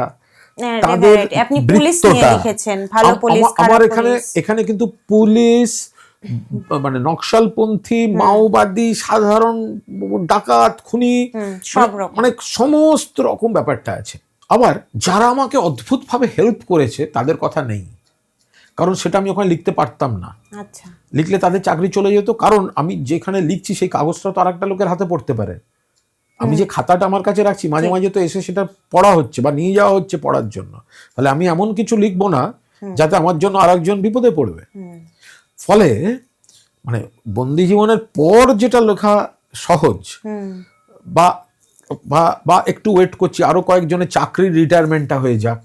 তাদের বৃত্তটা। আমার এখানে কিন্তু পুলিশ, মানে নকশালপন্থী, মাওবাদী, সাধারণ ডাকাত, খুনি, মানে সমস্ত রকম ব্যাপারটা আছে। আবার যারা আমাকে অদ্ভুতভাবে হেল্প করেছে তাদের কথা নেই, কারণ সেটা আমি ওখানে লিখতে পারতাম না। আচ্ছা, লিখলে তাদের চাকরি চলে যেত, কারণ আমি যেখানে লিখছি সেই কাগজটা তো আর একটা লোকের হাতে পড়তে পারে, আমি যে খাতাটা আমার কাছে রাখছি মাঝে মাঝে তো এসে সেটা পড়া হচ্ছে বা নিয়ে যাওয়া হচ্ছে পড়ার জন্য, তাহলে আমি এমন কিছু লিখবো না যাতে আমার জন্য আরেকজন বিপদে পড়বে। ফলে মানে বন্দি জীবনের পর যেটা লেখা সহজ, বা বা বা একটু ওয়েট করছি আরো কয়েকজনের চাকরির রিটায়ারমেন্টটা হয়ে যাক,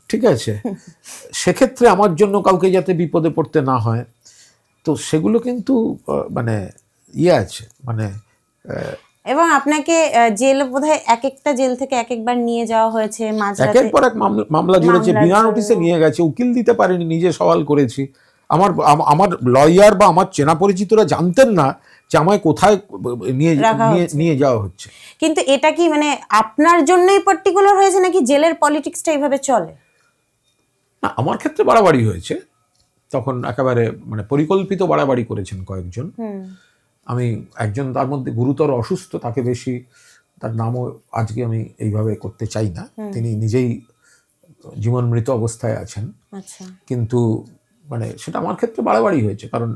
ঠিক আছে, সেক্ষেত্রে আমার জন্য কাউকে যাতে বিপদে পড়তে না হয়, তো সেগুলো কিন্তু মানে ইয়ে আছে, মানে এবং আপনাকে জেল বোধহয় এক একটা জেল থেকে এক একবার নিয়ে যাওয়া হয়েছে, মাঝরাতে একের পর এক মামলা জুড়েছে, মামলার বিনা জন্য। নোটিশে নিয়ে গেছে, উকিল দিতে পারেনি, নিজে সওয়াল করেছি। আমার লয়ার বা আমার চেনা পরিচিতরা জানতেন না যে আমায় কোথায় নিয়ে রাখা হচ্ছে। নিয়ে যাওয়া হচ্ছে। কিন্তু এটা কি মানে আপনার জন্যই পার্টিকুলার হয়েছে নাকি জেলের পলিটিক্সটা এইভাবে চলে? না, আমার ক্ষেত্রে বাড়াবাড়ি হয়েছে, তখন একেবারে মানে পরিকল্পিত বাড়াবাড়ি করেছেন কয়েকজন। আমি একজন তার মধ্যে গুরুতর অসুস্থ, তাকে বেশি, তার নামও আজকে আমি এইভাবে করতে চাই না, তিনি নিজেই জীবন মৃত অবস্থায় আছেন। আচ্ছা, কিন্তু মানে সেটা আমার ক্ষেত্রে বাড়াবাড়ি হয়েছে, কারণ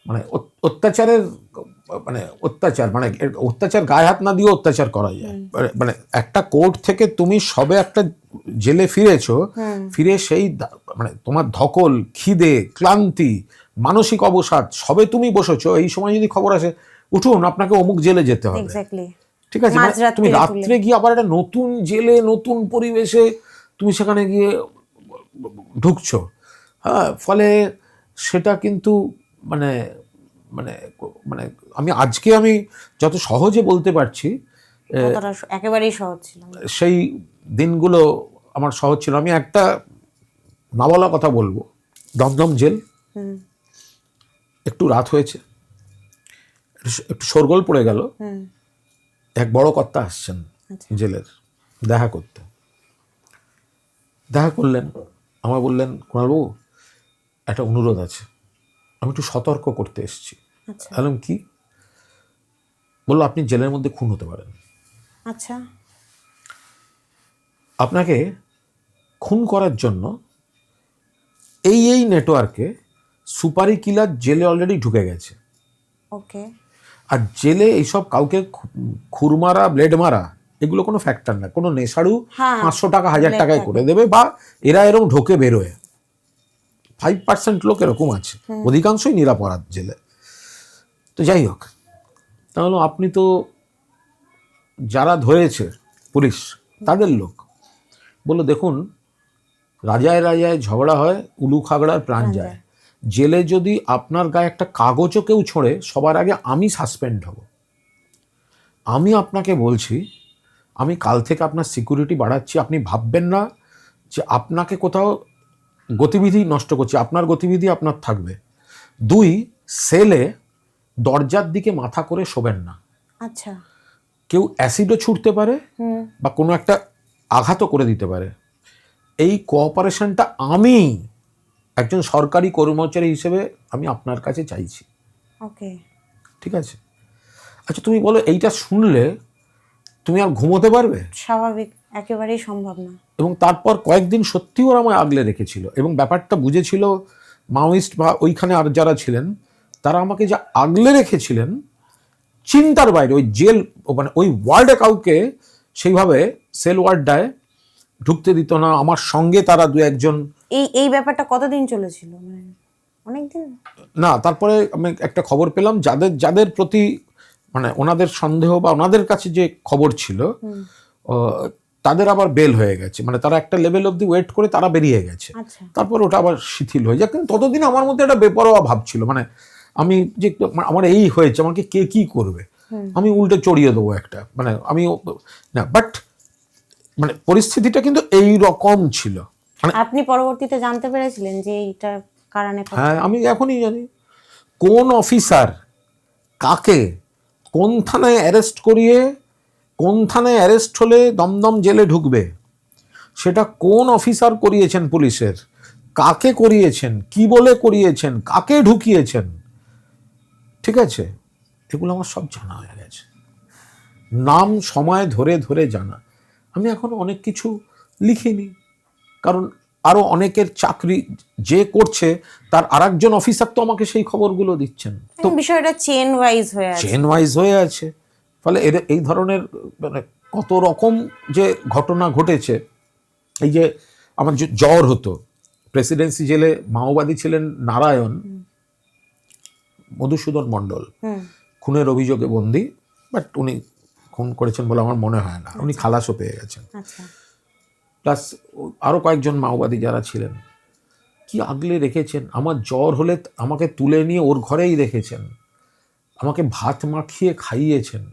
মানে অত্যাচারের মানে অত্যাচার গায়ে হাত না দিয়ে অত্যাচার করা যায়। মানে একটা কোর্ট থেকে তুমি সবে একটা জেলে ফিরেছো, ফিরে সেই মানে তোমার ধকল, খিদে, ক্লান্তি, মানসিক অবসাদ সবে তুমি বসেছো, এই সময় যদি খবর আসে উঠুন আপনাকে অমুক জেলে যেতে হবে, এক্স্যাক্টলি, ঠিক আছে, মানে তুমি রাত্রে গিয়ে আবার একটা নতুন জেলে নতুন পরিবেশে তুমি সেখানে গিয়ে ঢুকছো, হ্যাঁ, ফলে সেটা কিন্তু মানে মানে মানে আমি যত সহজে বলতে পারছি একেবারেই সহজ ছিল না। সেই দিনগুলো আমার সহজ ছিল। আমি একটা না বলা কথা বলবো, দমদম জেল, একটু রাত হয়েছে, একটু শোরগোল পড়ে গেল, এক বড় কর্তা আসছেন জেলের দেখা করতে, দেখা করলেন, আমায় বললেন কুণালবাবু একটা অনুরোধ আছে, আমি একটু সতর্ক করতে এসেছি। বললাম কি? বললো আপনি জেলের মধ্যে খুন হতে পারেন। আচ্ছা, আপনাকে খুন করার জন্য এই নেটওয়ার্কে সুপারি কিলার জেলে অলরেডি ঢুকে গেছে। ওকে। আর জেলে এইসব কাউকে খুর মারা, ব্লেড মারা এগুলো কোনো ফ্যাক্টর না, কোনো নেশাড়ু 500 টাকা 1000 টাকায় করে দেবে, বা এরা এরকম ঢোকে বেরোয়, 5% লোক এরকম আছে, অধিকাংশই নিরাপরাধ জেলে। তো যাই হোক, তাহলে আপনি তো যারা ধরেছে পুলিশ তাদের লোক, বললো দেখুন রাজায় রাজায় ঝগড়া হয়, উলু খাগড়ার প্রাণ যায়, জেলে যদি আপনার গায়ে একটা কাগজও কেউ ছোঁড়ে সবার আগে আমি সাসপেন্ড হব। আমি আপনাকে বলছি, আমি কাল থেকে আপনার সিকিউরিটি বাড়াচ্ছি, আপনি ভাববেন না যে আপনাকে কোথাও গতিবিধি নষ্ট করছি, আপনার গতিবিধি আপনার থাকবে। 2, সেলে দরজার দিকে মাথা করে শোবেন না। আচ্ছা, কেউ অ্যাসিডও ছুটতে পারে বা কোনো একটা আঘাতও করে দিতে পারে। এই কোঅপারেশনটা আমি একজন সরকারি কর্মচারী হিসেবে আমি আপনার কাছে চাইছি। ওকে, ঠিক আছে? আচ্ছা তুমি বলো, এইটা শুনলে তুমি আর ঘুমোতে পারবে? স্বাভাবিক, একেবারেই সম্ভব না। এবং তারপর কয়েকদিন সত্যি ওরা আমায় আগলে রেখেছিল, এবং ব্যাপারটা বুঝেছিল মাওয়িস্ট বা ওইখানে আর যারা ছিলেন তারা আমাকে যে আগলে রেখেছিলেন চিন্তার বাইরে। ওই জেল মানে ওই ওয়ার্ডে কাউকে সেইভাবে সেল ওয়ার্ডটায় ঢুকতে দিত না। আমার সঙ্গে তারা 2-1 এই ব্যাপারটা কতদিন চলেছিল? মানে অনেকদিন না, তারপরে আমি একটা খবর পেলাম যাদের প্রতি মানে ওনাদের সন্দেহ বা ওনাদের কাছে যে খবর ছিল তাদের আবার বেল হয়ে গেছে, মানে তারা একটা লেভেল অবধি ওয়েট করে তারা বেরিয়ে গেছে। তারপর ওটা আবার শিথিল হয়ে যায়। কিন্তু ততদিন আমার মধ্যে একটা বেপরোয়া ভাব ছিল, মানে আমি যে আমার এই হয়েছে, আমাকে কে কি করবে, আমি উল্টে চড়িয়ে দেবো একটা, মানে আমি না, বাট মানে পরিস্থিতিটা কিন্তু এই রকম ছিল। আপনি পরবর্তীতে জানতে পেরেছিলেন যে এইটার কারণে? হ্যাঁ, আমি এখনই জানি কোন অফিসার কাকে কোন থানায় অ্যারেস্ট করিয়ে কোন থানায় অ্যারেস্ট হলে দমদম জেলে ঢুকবে, সেটা কোন অফিসার করিয়েছেন পুলিশের, কাকে করিয়েছেন, কি বলে করিয়েছেন, কাকে ঢুকিয়েছেন, ঠিক আছে, এগুলো আমার সব জানা হয়ে গেছে, নাম সময় ধরে ধরে জানা। আমি এখন অনেক কিছু লিখিনি, কারণ আরো অনেকের চাকরি যে করছে তার আরেকজন অফিসার তো আমাকে সেই খবরগুলো দিচ্ছেন, তো বিষয়টা চেন ওয়াইজ হয়ে আছে। চেন ওয়াইজ হয়ে আছে। ফলে এর এই ধরনের মানে কত রকম যে ঘটনা ঘটেছে। এই যে আমার যে জ্বর হতো, প্রেসিডেন্সি জেলে মাওবাদী ছিলেন নারায়ণ মধুসূদন মণ্ডল, খুনের অভিযোগে বন্দী, বাট উনি খুন করেছেন বলে আমার মনে হয় না, উনি খালাসও পেয়ে গেছেন। প্লাস আরও কয়েকজন মাওবাদী যারা ছিলেন, কি আগলে রেখেছেন। আমার জ্বর হলে আমাকে তুলে নিয়ে ওর ঘরেই রেখেছেন, আমাকে ভাত মাখিয়ে খাইয়েছেন।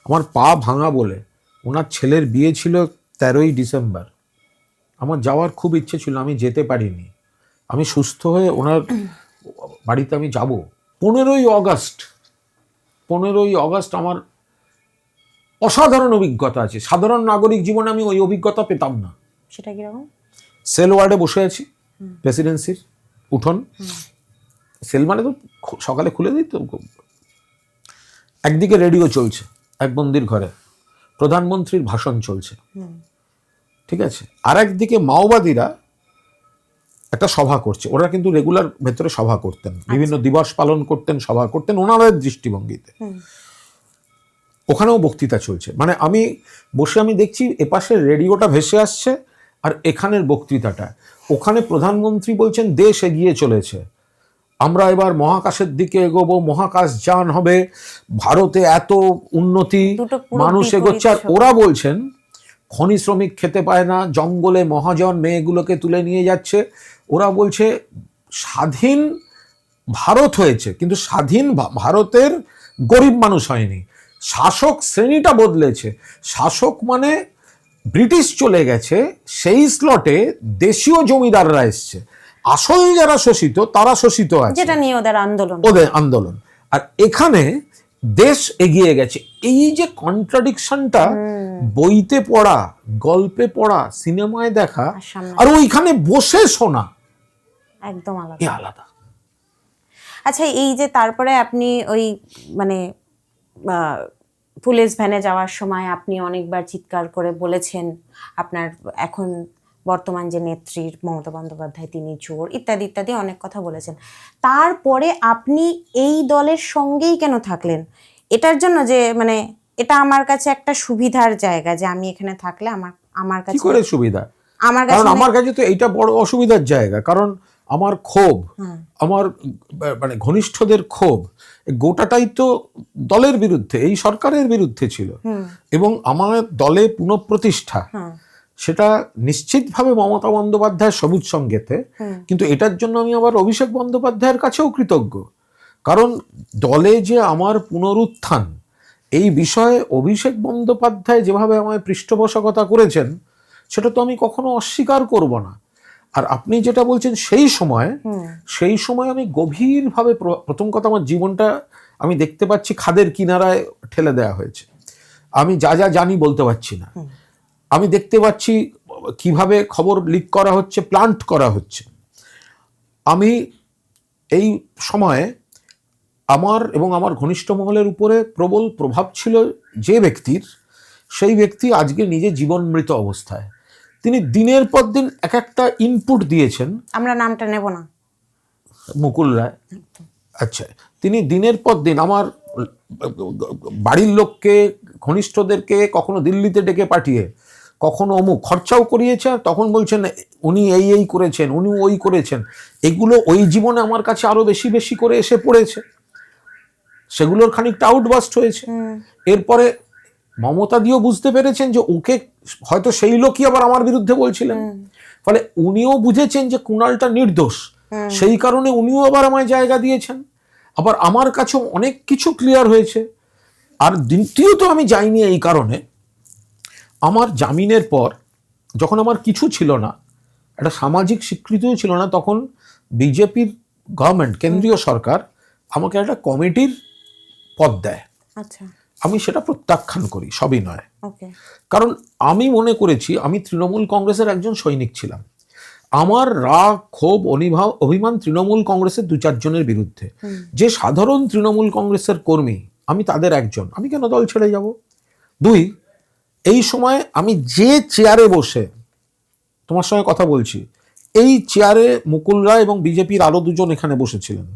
আমার পা ভাঙা বলে, ওনার ছেলের বিয়ে ছিল 13ই ডিসেম্বর, আমার যাওয়ার খুব ইচ্ছে ছিল, আমি যেতে পারিনি। আমি সুস্থ হয়ে ওনার বাড়িতে আমি যাব। 15ই অগস্ট আমার অসাধারণ অভিজ্ঞতা আছে। সাধারণ নাগরিক জীবনে আমি ওই অভিজ্ঞতা পেতাম না। সেটা কিরকম? সেল ওয়ার্ডে বসে আছি, প্রেসিডেন্সির উঠোন, সেল মানে তো সকালে খুলে দিই তো। একদিকে রেডিও চলছে এক বন্দির ঘরে, প্রধানমন্ত্রীর ভাষণ চলছে, ঠিক আছে। আর একদিকে মাওবাদীরা একটা সভা করছে। ওরা কিন্তু রেগুলার ভেতরে সভা করতেন, বিভিন্ন দিবস পালন করতেন, সভা করতেন ওনাদের দৃষ্টিভঙ্গিতে। ওখানেও বক্তৃতা চলছে। মানে আমি বসে আমি দেখছি এপাশে রেডিওটা ভেসে আসছে আর এখানের বক্তৃতাটা। ওখানে প্রধানমন্ত্রী বলছেন দেশ এগিয়ে চলেছে, আমরা এবার মহাকাশের দিকে এগোবো, মহাকাশ যান হবে, ভারতে এত উন্নতি, মানুষ এগোচ্ছে। আর ওরা বলছেন খনি শ্রমিক খেতে পায় না, জঙ্গলে মহাজন মেয়েগুলোকে তুলে নিয়ে যাচ্ছে। ওরা বলছে স্বাধীন ভারত হয়েছে, কিন্তু স্বাধীন ভারতের গরিব মানুষ হয়নি, শাসক শ্রেণীটা বদলেছে। শাসক মানে ব্রিটিশ চলে গেছে, সেই স্লটে দেশীয় জমিদাররা এসছে, আসল যারা শোষিত তারা শোষিত আছে, যেটা নিয়ে ওদের আন্দোলন। আর এখানে দেশ এগিয়ে গেছে। এই যে কন্ট্রাডিকশনটা বইতে পড়া, গল্পে পড়া, সিনেমায় দেখা আর ওইখানে বসে শোনা একদম আলাদা। আচ্ছা, এই যে তারপরে আপনি ওই মানে পুলিশ ভ্যানে যাওয়ার সময় আপনি অনেকবার চিৎকার করে বলেছেন আপনার এখন বর্তমান যে নেত্রীর মমতা বন্দ্যোপাধ্যায় তিনি চোর, ইত্যাদি ইত্যাদি অনেক কথা বলেছেন। তারপরে আপনি এই দলের সঙ্গেই কেন থাকলেন? এটার জন্য যে মানে এটা আমার কাছে একটা সুবিধার জায়গা, যে আমি এখানে থাকলে আমার কাছে কি করে সুবিধা? আমার কাছে তো এইটা বড় অসুবিধার জায়গা। কারণ আমার ক্ষোভ, আমার মানে ঘনিষ্ঠদের ক্ষোভ গোটাটাই তো দলের বিরুদ্ধে, এই সরকারের বিরুদ্ধে ছিল। এবং আমার দলে পুনঃপ্রতিষ্ঠা, সেটা নিশ্চিতভাবে মমতা বন্দ্যোপাধ্যায়ের সবুজ সঙ্গেতে। কিন্তু এটার জন্য আমি আবার অভিষেক বন্দ্যোপাধ্যায়ের কাছেও কৃতজ্ঞ। কারণ দলে যে আমার পুনরুত্থান, এই বিষয়ে অভিষেক বন্দ্যোপাধ্যায় যেভাবে আমায় পৃষ্ঠপোষকতা করেছেন, সেটা তো আমি কখনো অস্বীকার করব না। আর আপনি যেটা বলছেন সেই সময় আমি গভীরভাবে, প্রথম কথা আমার জীবনটা আমি দেখতে পাচ্ছি খাদের কিনারায় ঠেলে দেওয়া হয়েছে। আমি যা যা জানি বলতে পারছি না। আমি দেখতে পাচ্ছি কিভাবে খবর লিক করা হচ্ছে, প্লান্ট করা হচ্ছে। আমি এই সময়ে আমার এবং আমার ঘনিষ্ঠ মহলের উপরে প্রবল প্রভাব ছিল যে ব্যক্তির, সেই ব্যক্তি আজকে নিজে জীবনমৃত অবস্থায়। তিনি দিনের পর দিন এক একটা ইনপুট দিয়েছেন, আমরা নামটা নেব না, মুকুল রায়। আচ্ছা, তিনি দিনের পর দিন আমার বাড়ির লোককে, ঘনিষ্ঠদেরকে কখনো দিল্লিতে ডেকে পাঠিয়ে, কখনো অমুক খরচাও করিয়েছে, আর তখন বলছেন উনি এই করেছেন, উনি ওই করেছেন। এগুলো ওই জীবনে আমার কাছে আরো বেশি বেশি করে এসে পড়েছে, সেগুলোর খানিকটা আউটবাস্ট হয়েছে। এরপরে মমতা দিও বুঝতে পেরেছেন যে ওকে হয়তো সেই লোকই আবার আমার বিরুদ্ধে বলছিলেন। ফলে উনিও বুঝেছেন যে কুণালটা নির্দোষ, সেই কারণে উনিও আবার আমায় জায়গা দিয়েছেন। আবার আমার কাছেও অনেক কিছু ক্লিয়ার হয়েছে। আর দ্বিতীয়ত আমি যাইনি এই কারণে, আমার জামিনের পর যখন আমার কিছু ছিল না, একটা সামাজিক স্বীকৃতিও ছিল না, তখন বিজেপির গভর্নমেন্ট, কেন্দ্রীয় সরকার আমাকে একটা কমিটির পদ দেয়। আচ্ছা, আমি সেটা প্রত্যাখ্যান করি, সবই নয়। কারণ আমি মনে করেছি আমি তৃণমূল কংগ্রেসের একজন সৈনিক ছিলাম। আমার রাগ, ক্ষোভ, অভিমান তৃণমূল কংগ্রেসের 2-4 জনের বিরুদ্ধে। যে সাধারণ তৃণমূল কংগ্রেসের কর্মী, আমি তাদের একজন, আমি কেন দল ছেড়ে যাব? 2, এই সময় আমি যে চেয়ারে বসে তোমার সঙ্গে কথা বলছি, এই চেয়ারে মুকুল রায় এবং বিজেপির আরো 2 জন এখানে বসেছিলেন,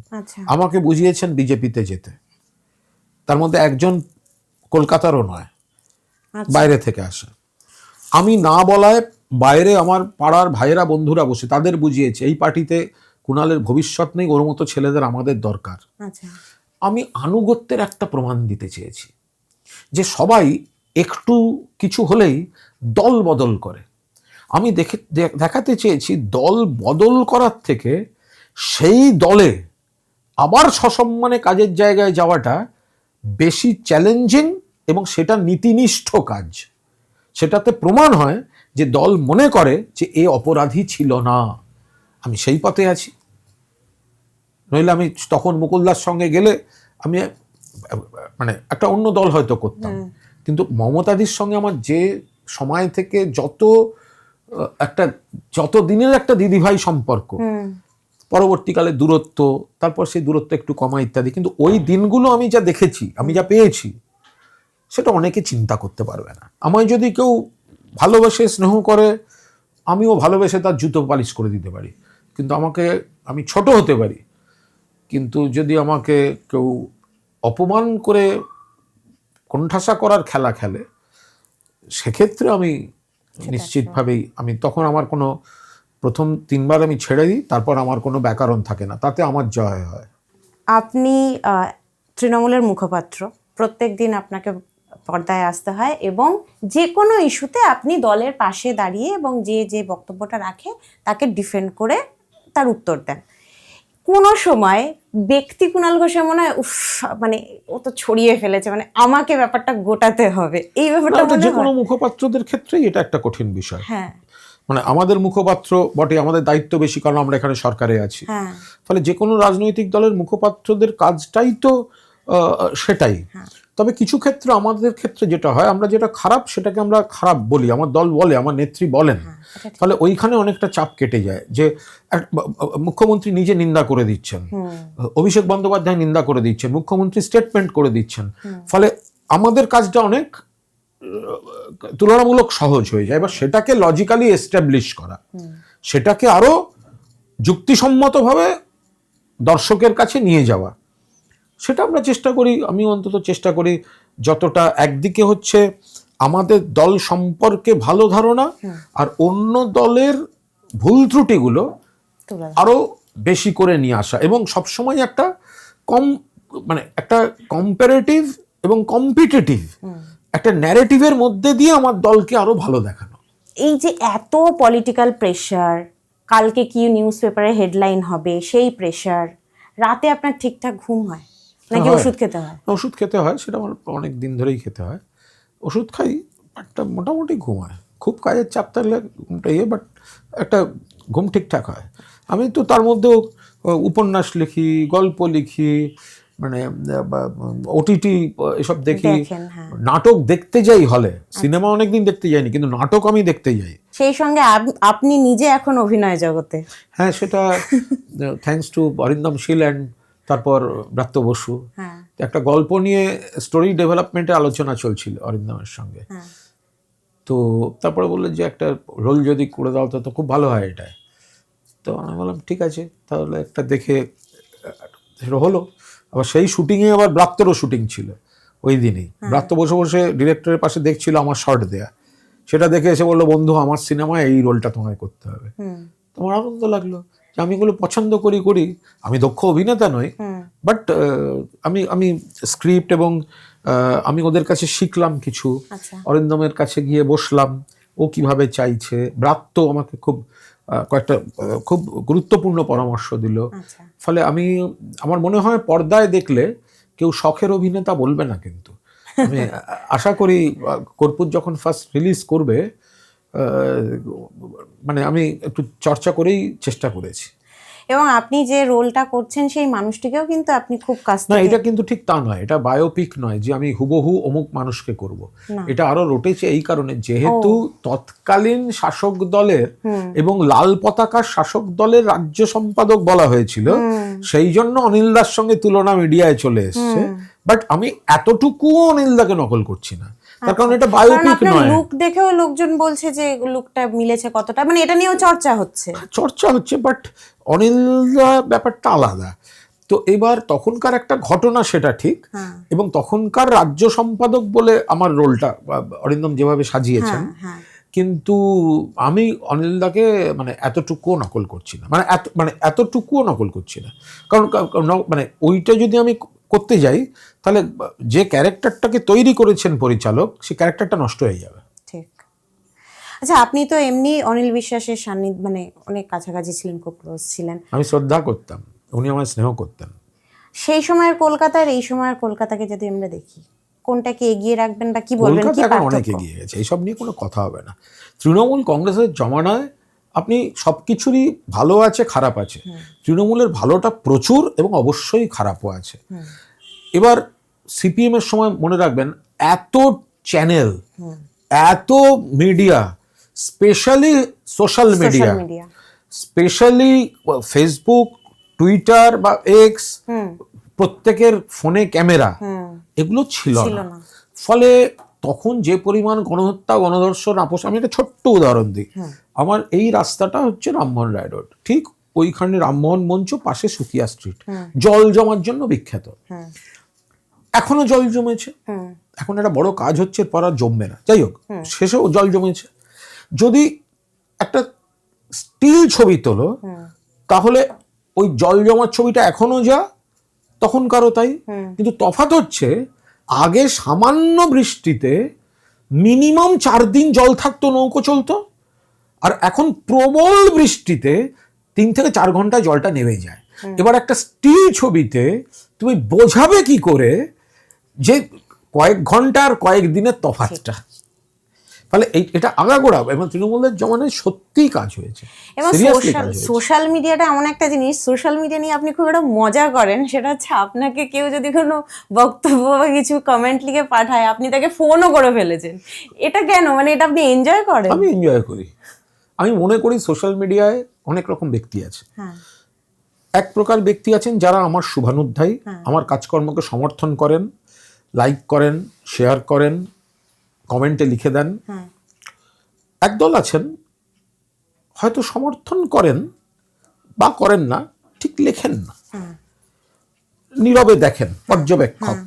আমাকে বুঝিয়েছেন বিজেপিতে যেতে। তার মধ্যে একজন কলকাতারও নয়, আচ্ছা। বাইরে থেকে আসে। আমি না বলায় বাইরে আমার পাড়ার ভাইয়েরা বন্ধুরা বসে তাদের বুঝিয়েছে এই পার্টিতে কুণালের ভবিষ্যৎ নেই, ওর মতো ছেলেদের আমাদের দরকার। আচ্ছা। আমি আনুগত্যের একটা প্রমাণ দিতে চেয়েছি যে সবাই একটু কিছু হলেই দল বদল করে। আমি দেখাতে চেয়েছি দল বদল করার থেকে সেই দলে আবার সসম্মানে কাজের জায়গায় যাওয়াটা বেশি চ্যালেঞ্জিং এবং সেটা নীতিনিষ্ঠ কাজ। সেটাতে প্রমাণ হয় যে দল মনে করে যে এ অপরাধী ছিল না। আমি সেই পথে আছি। নইলে আমি তখন মুকুলদার সঙ্গে গেলে আমি মানে একটা অন্য দল হয়তো করতাম, কিন্তু মমতাদির সঙ্গে আমার যে সময় থেকে যত দিনের একটা দিদিভাই সম্পর্ক, পরবর্তীকালে দূরত্ব, তারপর সেই দূরত্ব একটু কমা ইত্যাদি, কিন্তু ওই দিনগুলো আমি যা দেখেছি, আমি যা পেয়েছি, সেটা অনেকে চিন্তা করতে পারবে না। আমায় যদি কেউ ভালোবেসে স্নেহ করে, আমিও ভালোবেসে তার জুতো পালিশ করে দিতে পারি, কিন্তু আমি ছোট হতে পারি, কিন্তু যদি আমাকে কেউ অপমান করে কোণঠাসা করার খেলা খেলে, সেক্ষেত্রে আমি নিশ্চিতভাবেই তখন আমার কোনো প্রথম 3 বার আমি ছেড়ে দিই, তারপর আমার কোনো ব্যাকরণ থাকে না, তাতে আমার জয় হয়। আপনি তৃণমূলের মুখপাত্র, প্রত্যেক দিন আপনাকে পর্দায় আসতে হয় এবং যে কোনো ইস্যুতে আপনি দলের পাশে দাঁড়িয়ে এবং যে বক্তব্যটা রাখে তাকে ডিফেন্ড করে তার উত্তর দেন। কোনো সময় ব্যক্তি কুণাল ঘোষের মনে হয় উফ, মানে ও তো ছড়িয়ে ফেলেছে, মানে আমাকে ব্যাপারটা গোটাতে হবে, এই ব্যাপারটা মনে যে হয়? কোনো মুখপাত্রদের ক্ষেত্রেই এটা একটা কঠিন বিষয়। হ্যাঁ, মানে আমাদের মুখপাত্র বটে, আমাদের দায়িত্ব বেশি, কারণ আমরা এখানে সরকারে আছি। হ্যাঁ, ফলে যে কোনো রাজনৈতিক দলের মুখপাত্রদের কাজটাই তো সেটাই। তবে কিছু ক্ষেত্রে, আমাদের ক্ষেত্রে যেটা হয়, আমরা যেটা খারাপ সেটাকে আমরা খারাপ বলি, আমার দল বলে, আমার নেত্রী বলেন, ফলে ওইখানে অনেকটা চাপ কেটে যায়। যে মুখ্যমন্ত্রী নিজে নিন্দা করে দিচ্ছেন, অভিষেক বন্দ্যোপাধ্যায় নিন্দা করে দিচ্ছেন, মুখ্যমন্ত্রী স্টেটমেন্ট করে দিচ্ছেন, ফলে আমাদের কাজটা অনেক তুলনামূলক সহজ হয়ে যায়। এবার সেটাকে লজিক্যালি এস্টাবলিশ করা, সেটাকে আরো যুক্তিসম্মতভাবে দর্শকের কাছে নিয়ে যাওয়া, সেটা আমরা চেষ্টা করি। আমি অন্তত চেষ্টা করি যতটা, একদিকে হচ্ছে আমাদের দল সম্পর্কে ভালো ধারণা, আর অন্য দলের ভুল ত্রুটিগুলো আরো বেশি করে নিয়ে আসা, এবং সবসময় একটা একটা কম্পারেটিভ এবং কম্পিটিটিভ একটা ন্যারেটিভের মধ্যে দিয়ে আমার দলকে আরো ভালো দেখানো। এই যে এত পলিটিক্যাল প্রেশার, কালকে কি নিউজ পেপারে হেডলাইন হবে সেই প্রেশার, রাতে আপনার ঠিকঠাক ঘুম হয় নাকি ওষুধ খেতে হয়? ওষুধ খেতে হয়, সেটা আমার অনেক দিন ধরেই খেতে হয়। ওষুধ খাই, একটা মোটামুটি ঘুম হয়। খুব কাজের চাপ থাকলে ঘুমটা বাট একটা ঘুম ঠিকঠাক হয়। আমি তো তার মধ্যেও উপন্যাস লিখি, গল্প লিখি, মানে ওটিটি এসব দেখি, নাটক দেখতে যাই হলে, সিনেমা অনেকদিন দেখতে যাইনি, কিন্তু নাটক আমি দেখতে যাই। সেই সঙ্গে আপনি নিজে এখন অভিনয় জগতে। হ্যাঁ, সেটা thanks to Arindam Sil and তারপর ব্রাত্য বসু। একটা গল্প নিয়ে স্টোরি ডেভেলপমেন্টের আলোচনা চলছিল অরিন্দমের সঙ্গে। তো তারপরে বললেন যে একটা রোল যদি করে দাও তো খুব ভালো হয় এটা। তো আমি বললাম ঠিক আছে, তাহলে একটা দেখে সেটা হলো। আবার সেই শুটিংয়ে আবার ব্রাত্যরও শুটিং ছিল ওই দিনই। ব্রাত্য বসে বসে ডিরেক্টরের পাশে দেখছিল আমার শর্ট দেয়া, সেটা দেখে এসে বললো, বন্ধু আমার সিনেমায় এই রোলটা তোমায় করতে হবে। তোমার আনন্দ লাগলো যে আমি এগুলো পছন্দ করি। আমি দক্ষ অভিনেতা নই, বাট আমি স্ক্রিপ্ট এবং আমি ওদের কাছে শিখলাম কিছু। অরিন্দমের কাছে গিয়ে বসলাম, ও কিভাবে চাইছে। ব্রাত্য আমাকে কয়েকটা খুব গুরুত্বপূর্ণ পরামর্শ দিল। ফলে আমার মনে হয় পর্দায় দেখলে কেউ শখের অভিনেতা বলবে না, কিন্তু আমি আশা করি কর্পূর যখন ফার্স্ট রিলিজ করবে, মানে আমি একটু চর্চা করেই চেষ্টা করেছি। এবং আপনি যে রোলটা করছেন সেই মানুষটিকেও কিন্তু আপনি খুব কাছ থেকে, না এটা কিন্তু ঠিক তা নয়, এটা বায়োপিক নয় যে আমি হুবহু অমুক মানুষকে করব। এটা আরো রটেছে এই কারণে, যেহেতু তৎকালীন শাসক দলের এবং লাল পতাকার শাসক দলের রাজ্য সম্পাদক বলা হয়েছিল, সেই জন্য অনিল দার সঙ্গে তুলনা মিডিয়ায় চলে এসছে। বাট আমি এতটুকু অনিল দাকে নকল করছি না, তার কারণ এটা বায়োপিক নয়। লুক দেখেও লোকজন বলছে যে লুকটা মিলেছে কতটা, মানে এটা নিয়েও চর্চা হচ্ছে। বাট অনিল দা ব্যাপারটা আলাদা। তো এবার তখনকার একটা ঘটনা সেটা ঠিক, হ্যাঁ এবং তখনকার রাজ্য সম্পাদক বলে আমার রোলটা অরিন্দম যেভাবে সাজিয়েছেন, হ্যাঁ হ্যাঁ কিন্তু আমি অনিলদাকে মানে এতটুকুও নকল করছি না, মানে এতটুকুও নকল করছি না, কারণ মানে ওইটা যদি আমি করতে যাই তাহলে যে ক্যারেক্টারটাকে তৈরি করেছেন পরিচালক, সেই ক্যারেক্টারটা নষ্ট হয়ে যাবে। ঠিক। আচ্ছা, আপনি তো এমনি অনিল বিশ্বাসের সান্নিধ্য মানে অনেক কাছাকাছি ছিলেন, খুব ক্লোজ ছিলেন। আমি শ্রদ্ধা করতাম, উনি আমায় স্নেহ করতেন। সেই সময়ের কলকাতার এই সময়ের কলকাতাকে যদি আমরা দেখি, কোনটাকে এগিয়ে রাখবেন বা কি বলবেন, কলকাতা কি এখন অনেক পার্থক্য? এগিয়ে গেছে, এইসব নিয়ে কোনো কথা হবে না। তৃণমূল কংগ্রেসের জমানায় আপনি সব কিছুরই ভালো আছে খারাপ আছে, তৃণমূলের ভালোটা প্রচুর এবং অবশ্যই খারাপও আছে। এবার সিপিএম এর সময় মনে রাখবেন, এত চ্যানেল, এত media, specially social media, social media. Specially Facebook, Twitter বা এক্স, প্রত্যেকের ফোনে ক্যামেরা, এগুলো ছিল না। ফলে তখন যে পরিমাণ গণহত্যা, গণধর্ষণ, আপোষ, আমি একটা ছোট্ট উদাহরণ দিই। আমার এই রাস্তাটা হচ্ছে রামমোহন রায় রোড, ঠিক ওইখানে রামমোহন মঞ্চ, পাশে সুকিয়া স্ট্রিট, জল জমার জন্য বিখ্যাত। এখনো জল জমেছে, এখন একটা বড় কাজ হচ্ছে, এরপর আর জমবে না, যাই হোক, শেষেও জল জমেছে। যদি একটা স্টিল ছবি তোলো, তাহলে ওই জল জমার ছবিটা এখনো যা, তখনকারও তাই। কিন্তু তফাৎ হচ্ছে, আগে সামান্য বৃষ্টিতে মিনিমাম 4 দিন জল থাকতো, নৌকো চলতো, আর এখন প্রবল বৃষ্টিতে 3 থেকে 4 ঘন্টায় জলটা নেমে যায়। এবার একটা স্টিল ছবিতে তুমি বোঝাবে কি করে যে কয়েক ঘন্টা আর কয়েক দিনের তফাৎটা? ফলে এটা আগাগোড়া এবং তৃণমূলের জমানায় সত্যিই কাজ হয়েছে, এবং সিরিয়াসলি কাজ হয়েছে। সোশ্যাল মিডিয়াটা এমন একটা জিনিস, সোশ্যাল মিডিয়া নিয়ে আপনি খুব একটা মজা করেন। সেটা হচ্ছে, আপনাকে কেউ যদি কোনো বক্তব্য বা কিছু কমেন্ট লিখে পাঠায়, আপনি তাকে ফোনও করে ফেলেছেন। এটা কেন, মানে এটা আপনি এনজয় করেন? আমি এনজয় করি। আমি মনে করি সোশ্যাল মিডিয়ায় অনেক রকম ব্যক্তি আছে। এক প্রকার ব্যক্তি আছেন যারা আমার শুভানুধ্যায়ী, আমার কাজকর্মকে সমর্থন করেন, লাইক করেন, শেয়ার করেন, কমেন্টে লিখে দেন। একদল আছেন হয়তো সমর্থন করেন বা করেন না, ঠিক লেখেন না, নীরবে দেখেন, পর্যবেক্ষক।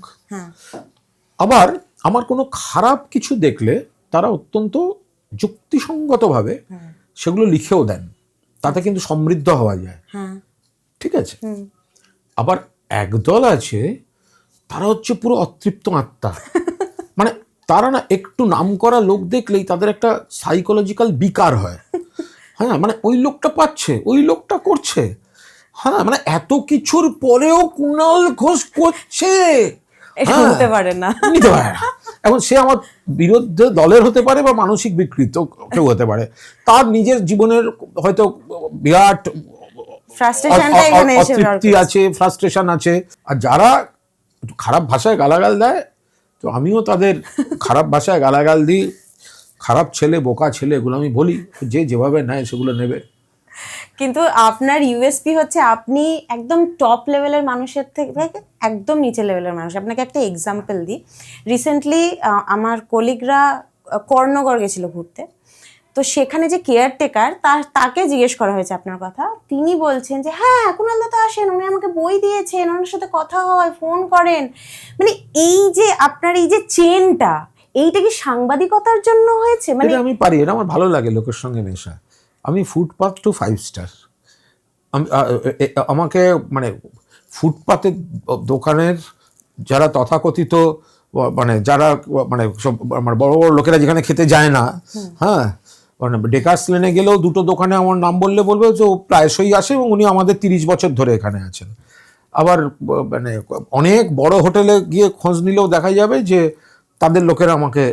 আবার আমার কোনো খারাপ কিছু দেখলে তারা অত্যন্ত যুক্তিসঙ্গতভাবে সেগুলো লিখেও দেন, তাতে কিন্তু সমৃদ্ধ হওয়া যায়, ঠিক আছে। আবার একদল আছে, তারা হচ্ছে পুরো অতৃপ্ত আত্মা, মানে তারা না একটু নাম করা লোক দেখলেই তাদের একটা সাইকোলজিক্যাল বিকার হয়। হ্যাঁ, মানে ওই লোকটা পাচ্ছে, ওই লোকটা করছে, হ্যাঁ, মানে এত কিছুর পরেও কুণাল ঘোষ করছে, নিতে পারে না। এখন সে আমার বিরুদ্ধে দলের হতে পারে বা মানসিক বিকৃত কেউ হতে পারে, তার নিজের জীবনের হয়তো বিরাট অতৃপ্তি আছে, ফ্রাস্ট্রেশন আছে। আর যারা খারাপ ভাষায় গালাগাল দেয়, তো আমিও তাদের খারাপ ভাষায় গালাগাল দিই, খারাপ ছেলে, বোকা ছেলে, এগুলো আমি বলি, যে যেভাবে নেয় সেগুলো নেবে। কিন্তু আপনার ইউএসপি হচ্ছে, আপনি একদম টপ লেভেলের মানুষের থেকে একদম নিচে লেভেলের মানুষ। আপনাকে একটা এক্সাম্পল দিই। রিসেন্টলি আমার কলিগরা কর্ণগড় গেছিল ঘুরতে, তো সেখানে যে কেয়ারটেকার, তাকে জিজ্ঞেস করা হয়েছে আপনার কথা। তিনি বলছেন যে হ্যাঁ, কুণালদা তো আসেন, উনি আমাকে বই দিয়েছেন, ওনার সাথে কথা হয়, ফোন করেন। মানে এই যে আপনার এই যে চেনটা, এইটা কি সাংবাদিকতার জন্য হয়েছে? মানে আমি পারি, এটা আমার ভালো লাগে লোকের সঙ্গে মেশা। আমি ফুটপাথ টু 5 স্টার, আমাকে মানে ফুটপাতের দোকানের যারা তথাকথিত মানে যারা মানে সব মানে বড় বড় লোকেরা যেখানে খেতে যায় না, হ্যাঁ, মানে ডেকার্স লেনে গেলেও 2টো দোকানে আমার নাম বললে বলবে যে ও প্রায়শই আসে এবং উনি আমাদের 30 বছর ধরে এখানে আছেন। আবার মানে অনেক বড় হোটেলে গিয়ে খোঁজ নিলেও দেখা যাবে যে তাদের লোকেরা আমাকে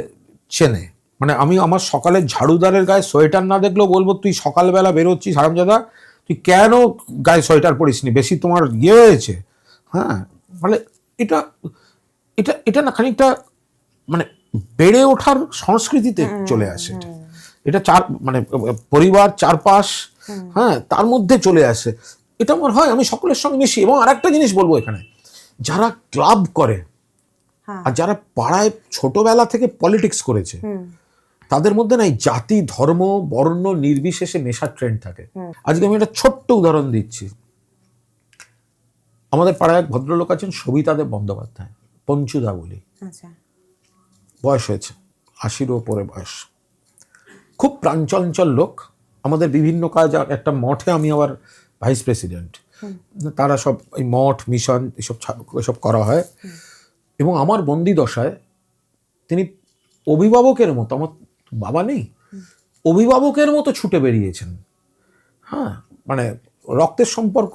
চেনে। মানে আমি আমার সকালের ঝাড়ুদারের গায়ে সোয়েটার না দেখলেও বলবো, তুই সকালবেলা বেরোচ্ছিস হারামজাদা, তুই কেন গায়ে সোয়েটার পরিসনি, বেশি তোমার ইয়ে হয়েছে? হ্যাঁ, মানে এটা এটা এটা না খানিকটা মানে বেড়ে ওঠার সংস্কৃতিতে চলে আসে। এটা মানে পরিবার, চারপাশ, হ্যাঁ, তার মধ্যে চলে আসে। এটা আমার হয়, আমি সকলের সঙ্গে মিশি। এবং আরেকটা জিনিস বলবো, এখানে যারা ক্লাব করে আর যারা পাড়ায় ছোটবেলা থেকে পলিটিক্স করেছে, তাদের মধ্যে না জাতি, ধর্ম, বর্ণ নির্বিশেষে মেশার ট্রেন্ড থাকে। আজকে আমি একটা ছোট্ট উদাহরণ দিচ্ছি। আমাদের পাড়ায় এক ভদ্রলোক আছেন সবিতাদেব বন্দ্যোপাধ্যায়, পঞ্চুদা বলি, আচ্ছা, বয়স হয়েছে 80-এর ওপরে বয়স, খুব প্রাঞ্চঞ্চল লোক। আমাদের বিভিন্ন কাজ, একটা মঠে আমি আবার ভাইস প্রেসিডেন্ট, তারা সব এই মঠ মিশন এসব করা হয়। এবং আমার বন্দি দশায় তিনি অভিভাবকের মতো, আমার বাবা নেই, অভিভাবকের মতো ছুটে বেরিয়েছেন। হ্যাঁ, মানে রক্তের সম্পর্ক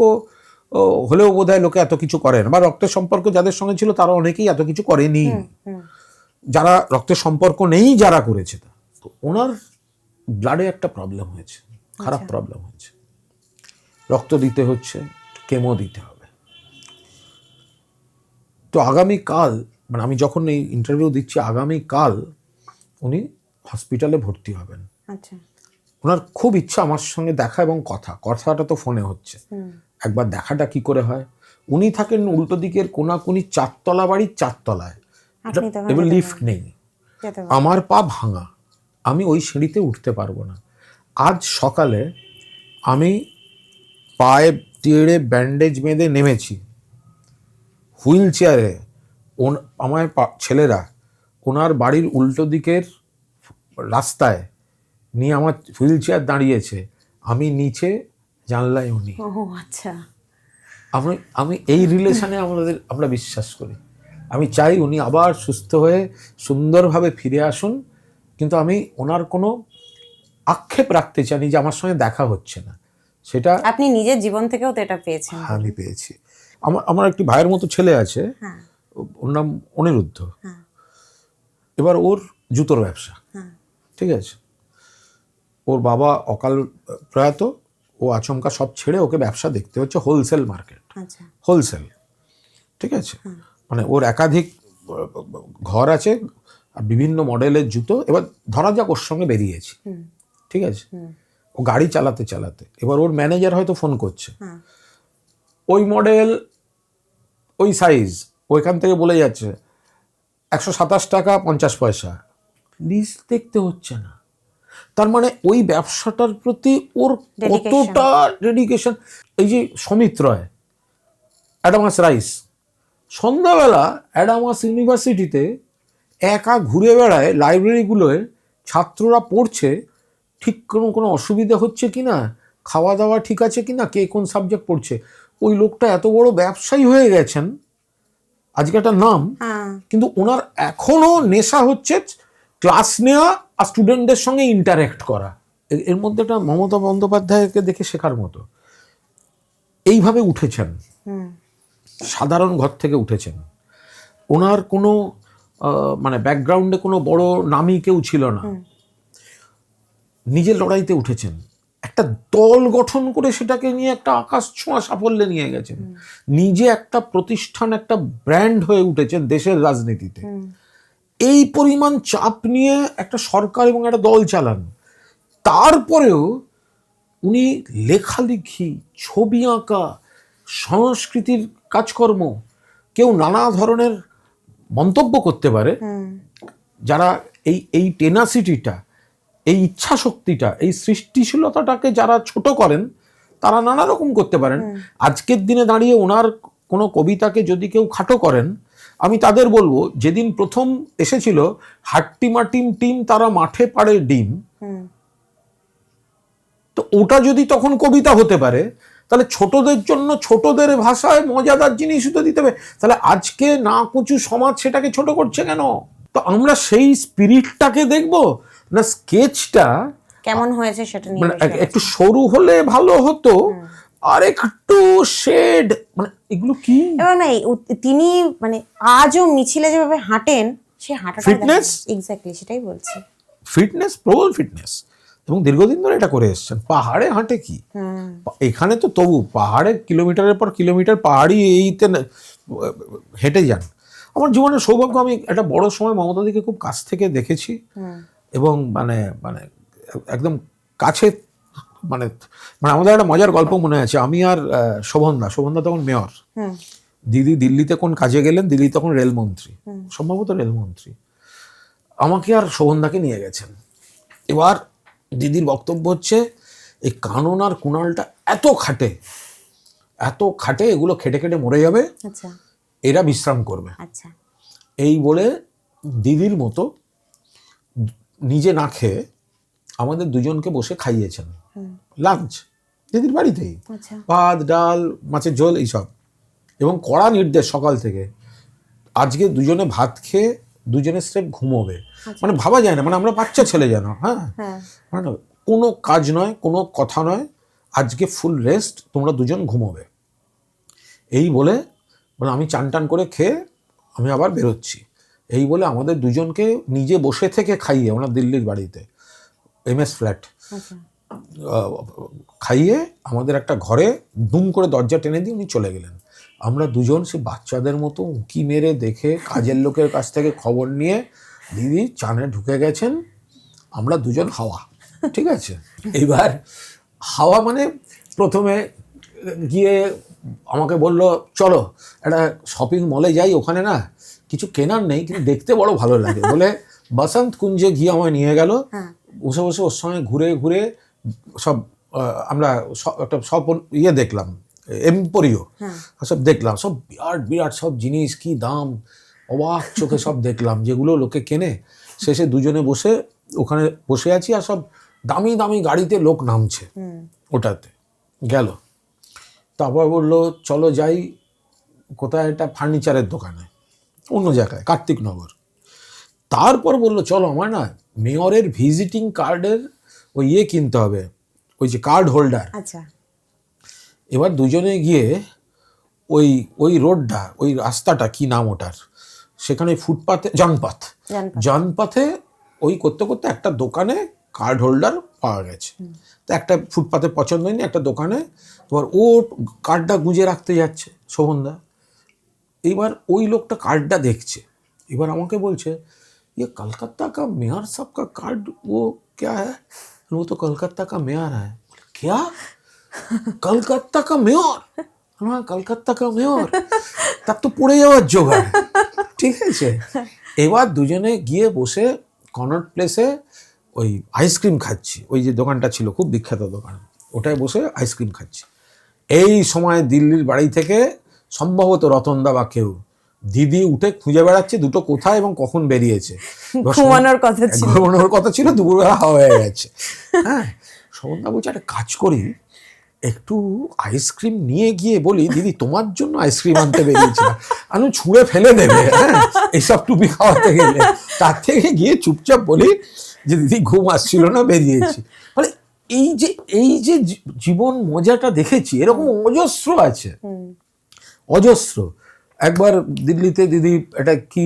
হলেও বোধহয় লোকে এত কিছু করেন, বা রক্তের সম্পর্ক যাদের সঙ্গে ছিল তারা অনেকেই এত কিছু করেনি, যারা রক্তের সম্পর্ক নেই যারা করেছে। তো ওনার ব্লাডে একটা প্রবলেম হয়েছে, খারাপ প্রবলেম হয়েছে, রক্ত দিতে হচ্ছে, কেমো দিতে হবে। তো আগামীকাল, মানে আমি যখন এই ইন্টারভিউ দিচ্ছি, আগামীকাল উনি হসপিটালে ভর্তি হবেন। আচ্ছা, ওনার খুব ইচ্ছা আমার সঙ্গে দেখা এবং কথাটা তো ফোনে হচ্ছে, একবার দেখাটা কি করে হয়। উনি থাকেন উল্টো দিকের কোনাকুনি 4তলা বাড়ির 4তলায়, এবং লিফট নেই, আমার পা ভাঙা, আমি ওই সিঁড়িতে উঠতে পারবো না। আজ সকালে আমি পায়ে টেড়ে ব্যান্ডেজ বেঁধে নেমেছি, হুইল চেয়ারে আমার ছেলেরা ওনার বাড়ির উল্টো দিকের রাস্তায় নিয়ে আমার হুইল চেয়ার দাঁড়িয়েছে, আমি নিচে, জানলায় উনি। আচ্ছা, আমি এই রিলেশনে আমরা বিশ্বাস করি। আমি চাই উনি আবার সুস্থ হয়ে সুন্দরভাবে ফিরে আসুন, কিন্তু আমি ওনার কোনো আক্ষেপ রাখতে চাই যে আমার সঙ্গে দেখা হচ্ছে না, সেটা আপনি নিজের জীবন থেকেও তো এটা পেয়েছেন। আমি পেয়েছি। আমার একটি ভাইয়ের মতো ছেলে আছে, ওর নাম অনিরুদ্ধ। এবার ওর জুতোর ব্যবসা, ঠিক আছে, ওর বাবা অকাল প্রয়াত, ও আচমকা সব ছেড়ে ওকে ব্যবসা দেখতে হচ্ছে, হোলসেল মার্কেট, হোলসেল, ঠিক আছে। মানে ওর একাধিক ঘর আছে আর বিভিন্ন মডেলের জুতো। এবার ধরা যাক ওর সঙ্গে বেরিয়েছি, ঠিক আছে, ও গাড়ি চালাতে চালাতে, এবার ওর ম্যানেজার হয়তো ফোন করছে, ওই মডেল, ওই সাইজ, ওইখান থেকে বলে যাচ্ছে 127 টাকা 50 পয়সা, লিস্ট দেখতে হচ্ছে না। তার মানে ওই ব্যবসাটার প্রতি ওর কতটা ডেডিকেশন। এই যে সমিত রয়, অ্যাডামাস রাইস, সন্ধ্যাবেলা অ্যাডামাস ইউনিভার্সিটিতে একা ঘুরে বেড়ায়, লাইব্রেরিগুলোয় ছাত্ররা পড়ছে, ঠিক কোনো অসুবিধা হচ্ছে কি না, খাওয়া দাওয়া ঠিক আছে কি না, কে কোন সাবজেক্ট পড়ছে। ওই লোকটা এত বড় ব্যবসায়ী হয়ে গেছেন, আজকে একটা নাম, কিন্তু ওনার এখনো নেশা হচ্ছে ক্লাস নেওয়া আর স্টুডেন্টদের সঙ্গে ইন্টারেক্ট করা। এর মধ্যে একটা মমতা বন্দ্যোপাধ্যায়কে দেখে শেখার মতো। এইভাবে উঠেছেন, সাধারণ ঘর থেকে উঠেছেন, ওনার কোনো মানে ব্যাকগ্রাউন্ডে কোনো বড় নামী কেউ ছিল না, নিজের লড়াইতে উঠেছেন, একটা দল গঠন করে সেটাকে নিয়ে একটা আকাশ ছোঁয়া সাফল্যে নিয়ে গেছেন, নিজে একটা প্রতিষ্ঠান, একটা ব্র্যান্ড হয়ে উঠেছেন দেশের রাজনীতিতে। এই পরিমাণ চাপ নিয়ে একটা সরকার এবং একটা দল চালান, তারপরেও উনি লেখালেখি, ছবি আঁকা, সংস্কৃতির কাজকর্ম, কেউ নানা ধরনের মন্তব্য করতে পারে, যারা এই টেনাসিটিটা, এই ইচ্ছা শক্তিটা, এই সৃষ্টিশীলতাটাকে যারা ছোট করেন, তারা নানা রকম করতে পারেন। আজকের দিনে দাঁড়িয়ে ওনার কোনো কবিতাকে যদি কেউ খাটো করেন, আমি তাদের বলবো, যেদিন প্রথম এসেছিল হাট্টিমাটিম টিম তারা মাঠে পাড়ে ডিম, তো ওটা যদি তখন কবিতা হতে পারে, তাহলে ছোটদের জন্য ছোটদের ভাষায় মজাদার জিনিস তো দিতে হবে। তাহলে আজকে না কুচু সমাজ সেটাকে ছোট করছে কেন? তো আমরা সেই স্পিরিটটাকে দেখবো না, স্কেচটা কেমন হয়েছে সেটা নিয়ে একটু সরু হলে ভালো হতো, আর একটু শেড, মানে এগুলো কি। এবার না, তিনি মানে আজও মিছিলে যেভাবে হাঁটেন, সে হাঁটাটা ফিটনেস, এক্স্যাক্টলি সেটাই বলছি, ফিটনেস, প্রবল ফিটনেস, এবং দীর্ঘদিন ধরে এটা করে এসছেন। পাহাড়ে হাঁটে কি, এখানে তো তবু পাহাড়ে কিলোমিটারের পর কিলোমিটার পাহাড়ি এইতে হেঁটে যান। আমার জীবনের সৌভাগ্য, আমি একটা বড় সময় মমতাদিকে খুব কাছ থেকে দেখেছি, এবং মানে মানে একদম কাছে, মানে মানে আমাদের একটা মজার গল্প মনে আছে, আমি আর শোভনদা তখন মেয়র, দিদি দিল্লিতে কোন কাজে গেলেন, দিল্লি তখন রেলমন্ত্রী, সম্ভবত রেলমন্ত্রী, আমাকে আর শোভনদাকে নিয়ে গেছেন। এবার দিদির বক্তব্য হচ্ছে, এই কানন আর কুণালটা এত খাটে, এত খাটে, এগুলো খেটে খেটে মরে যাবে, আচ্ছা এরা বিশ্রাম করবে। আচ্ছা এই বলে দিদির মতো নিজে না খেয়ে আমাদের দুজনকে বসে খাইয়েছেন লাঞ্চ দিদির বাড়িতেই, আচ্ছা ভাত ডাল মাছের ঝোল এইসব, এবং কড়া নির্দেশ সকাল থেকে আজকে দুজনে ভাত খেয়ে দুজনে স্রেফ ঘুমোবে। মানে ভাবা যায় না, মানে আমরা বাচ্চা ছেলে যেন, হ্যাঁ হ্যাঁ মানে কোনো কাজ নয়, কোনো কথা নয়, আজকে ফুল রেস্ট, তোমরা দুজন ঘুমোবে। এই বলে মানে আমি চান টান করে খেয়ে আমি আবার বেরোচ্ছি। এই বলে আমাদের দুজনকে নিজে বসে থেকে খাইয়ে, ওনার দিল্লির বাড়িতে MS ফ্ল্যাট, আচ্ছা খাইয়ে আমাদের একটা ঘরে দুম করে দরজা টেনে দিয়ে উনি চলে গেলেন। আমরা দুজন সে বাচ্চাদের মতো উঁকি মেরে দেখে কাজের লোকের কাছ থেকে খবর নিয়ে দিদি চানে ঢুকে গেছেন, আমরা দুজন হাওয়া। ঠিক আছে, এবার হাওয়া মানে প্রথমে গিয়ে আমাকে বলল চলো একটা শপিং মলে যাই, ওখানে না কিছু কেনার নেই কিন্তু দেখতে বড় ভালো লাগে বলে বসন্ত কুঞ্জে গিয়ে আমায় নিয়ে গেল। বসে বসে ওর সঙ্গে ঘুরে ঘুরে সব আমরা একটা সব ইয়ে দেখলাম, এম্পোরিও সব দেখলাম, সব বিরাট বিরাট সব জিনিস, কি দাম, অবাক চোখে সব দেখলাম, যেগুলো লোকে কেনে। শেষে দুজনে বসে ওখানে বসে আছি আর সব দামি দামি গাড়িতে লোক নামছে ওটাতে। গেল, তারপর বললো চলো যাই কোথায় একটা ফার্নিচারের দোকানে অন্য জায়গায় কার্তিকনগর। তারপর বললো চলো আমার না মেয়রের ভিজিটিং কার্ডের ওই ইয়ে কিনতে হবে, ওই যে কার্ড হোল্ডার। আচ্ছা এবার দুজনে গিয়ে ওই ওই রোডটা, ওই রাস্তাটা কি নাম ওটার, সেখানে ফুটপাথে জানপাথে ওই করতে করতে একটা দোকানে কার্ড হোল্ডার পাওয়া গেছে। তো একটা ফুটপাথে পছন্দ হয়নি, একটা দোকানে তোমার ও কার্ডটা গুঁজে রাখতে যাচ্ছে শোভনদা। এইবার ওই লোকটা কার্ডটা দেখছে, এবার আমাকে বলছে ये कलकत्ता का मेयर साहब का कार्ड वो क्या है? वो तो कलकत्ता का मेयर है। क्या? कलकत्ता का मेयर? हाँ कलकत्ता का मेयर। तब तो পড়ে যাওয়ার জোগাড়। ঠিক আছে, এবার দুজনে গিয়ে বসে কনট প্লেসে ওই আইসক্রিম খাচ্ছি, ওই যে দোকানটা ছিল খুব বিখ্যাত দোকান, ওটায় বসে আইসক্রিম খাচ্ছি। এই সময় দিল্লির বাড়ি থেকে সম্ভবত রতনদা বা কেউ, দিদি উঠে খুঁজে বেড়াচ্ছে দুটো কোথায় এবং কখন বেরিয়েছে। ঘুমানোর কথা ছিল, দুপুরবেলা হাওয়া হয়ে গেছে। হ্যাঁ, শোভনদা বলছে একটা কাজ করি, একটু আইসক্রিম নিয়ে গিয়ে বলি দিদি তোমার জন্য আইসক্রিম আনতে বেরিয়েছিলাম, আমি ছুঁড়ে ফেলে দেবে হ্যাঁ এইসব টুপি খাওয়াতে গেলে, তার থেকে গিয়ে চুপচাপ বলি যে দিদি ঘুম আসছিল না বেরিয়েছি। মানে এই যে জীবন মজাটা দেখেছি এরকম অজস্র আছে, অজস্র। একবার দিল্লিতে দিদি এটা কি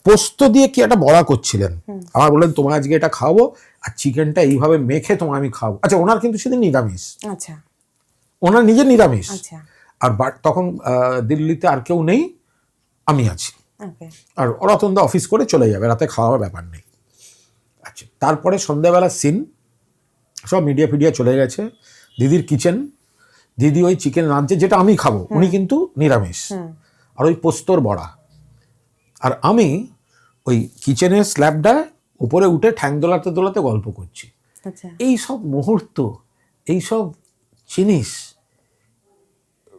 পোস্ত দিয়ে কি একটা বড়া করছিলেন, আমার বললেন তোমার আজকে এটা খাওয়াবো আর চিকেনটা এইভাবে মেখে তোমার আমি খাবো। আচ্ছা, ওনার কিন্তু সেদিন নিরামিষ, আচ্ছা ওনার নিজের নিরামিষ। আচ্ছা আর তখন দিল্লিতে আর কেউ নেই, আমি আছি। ওকে আর রতনদা অফিস করে চলে যাবে, রাতে খাওয়ার ব্যাপার নেই। আচ্ছা, তারপরে সন্ধ্যাবেলা সিন, সব মিডিয়া ফিডিয়া চলে গেছে, দিদির কিচেন, দিদি ওই চিকেন রাঁধছে যেটা আমি খাবো, উনি কিন্তু নিরামিষ, আর ওই পোস্তর বড়া, আর আমি ওই কিচেনের স্ল্যাবটায় উপরে উঠে ঠ্যাং দোলাতে দোলাতে গল্প করছি। আচ্ছা এই সব মুহূর্ত, এই সব জিনিস,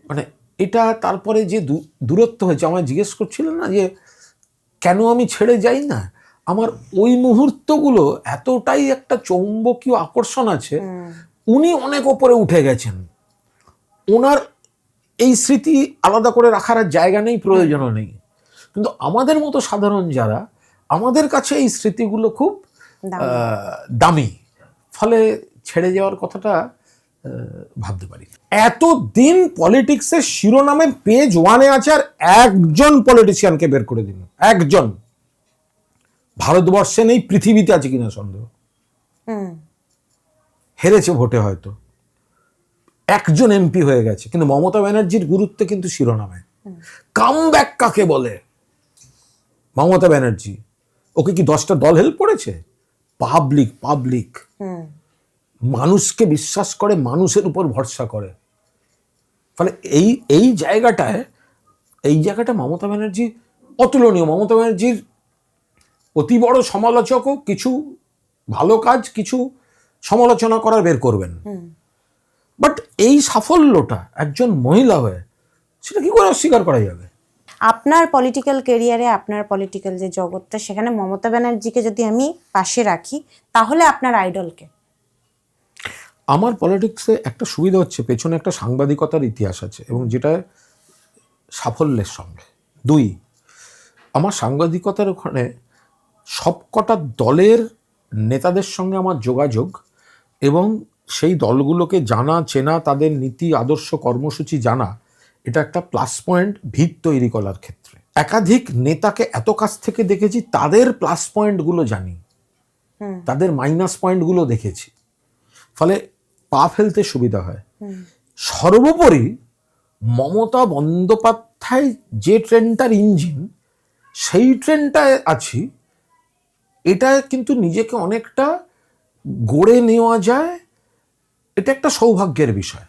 মানে এটা তারপরে যে দূরত্ব হয়েছে, আমায় জিজ্ঞেস করছিলেন না যে কেন আমি ছেড়ে যাই না, আমার ওই মুহূর্তগুলো এতটাই একটা চৌম্বকীয় আকর্ষণ আছে, উনি অনেক ওপরে উঠে গেছেন, ওনার এই স্মৃতি আলাদা করে রাখার আর জায়গা নেই, প্রয়োজনও নেই। কিন্তু আমাদের মতো সাধারণ যারা, আমাদের কাছে এই স্মৃতিগুলো খুব দামি, ফলে ছেড়ে যাওয়ার কথাটা ভাবতে পারি। এতদিন পলিটিক্সের শিরোনামে পেজ 1-এ আছে, আর একজন পলিটিশিয়ানকে বের করে দিন, একজন। ভারতবর্ষে নেই, পৃথিবীতে আছে কিনা সন্দেহ, হেরেছে ভোটে হয়তো, একজন MP হয়ে গেছে, কিন্তু মমতা ব্যানার্জির গুরুত্ব কিন্তু শিরোনামে। কামব্যাক কাকে বলে? মমতা ব্যানার্জি, ওকে কি 10টা দল হেল্প করেছে? পাবলিক মানুষকে বিশ্বাস করে, মানুষের উপর ভরসা করে। ফলে এই জায়গাটা মমতা ব্যানার্জি অতুলনীয়। মমতা ব্যানার্জির অতি বড় সমালোচকও কিছু ভালো কাজ, কিছু সমালোচনা করার বের করবেন, বাট এই সাফল্যটা একজন মহিলা হয়ে সেটা কি করে অস্বীকার করা যাবে? আপনার পলিটিক্যাল কেরিয়ারে, আপনার পলিটিক্যাল যে জগৎটা, সেখানে মমতা ব্যানার্জিকে যদি আমি পাশে রাখি, তাহলে আপনার আইডলকে? আমার পলিটিক্সে একটা সুবিধা হচ্ছে, পেছনে একটা সাংবাদিকতার ইতিহাস আছে এবং যেটা সাফল্যের সঙ্গে। 2, আমার সাংবাদিকতার ওখানে সবকটা দলের নেতাদের সঙ্গে আমার যোগাযোগ এবং সেই দলগুলোকে জানা, চেনা, তাদের নীতি, আদর্শ, কর্মসূচি জানা, এটা একটা প্লাস পয়েন্ট ভিত তৈরি করার ক্ষেত্রে। একাধিক নেতাকে এত কাছ থেকে দেখেছি, তাদের প্লাস পয়েন্টগুলো জানি, তাদের মাইনাস পয়েন্টগুলো দেখেছি, ফলে পা ফেলতে সুবিধা হয়। সর্বোপরি মমতা বন্দ্যোপাধ্যায় যে ট্রেনটার ইঞ্জিন, সেই ট্রেনটায় আছি, এটা কিন্তু নিজেকে অনেকটা গড়ে নেওয়া যায়, এটা একটা সৌভাগ্যের বিষয়।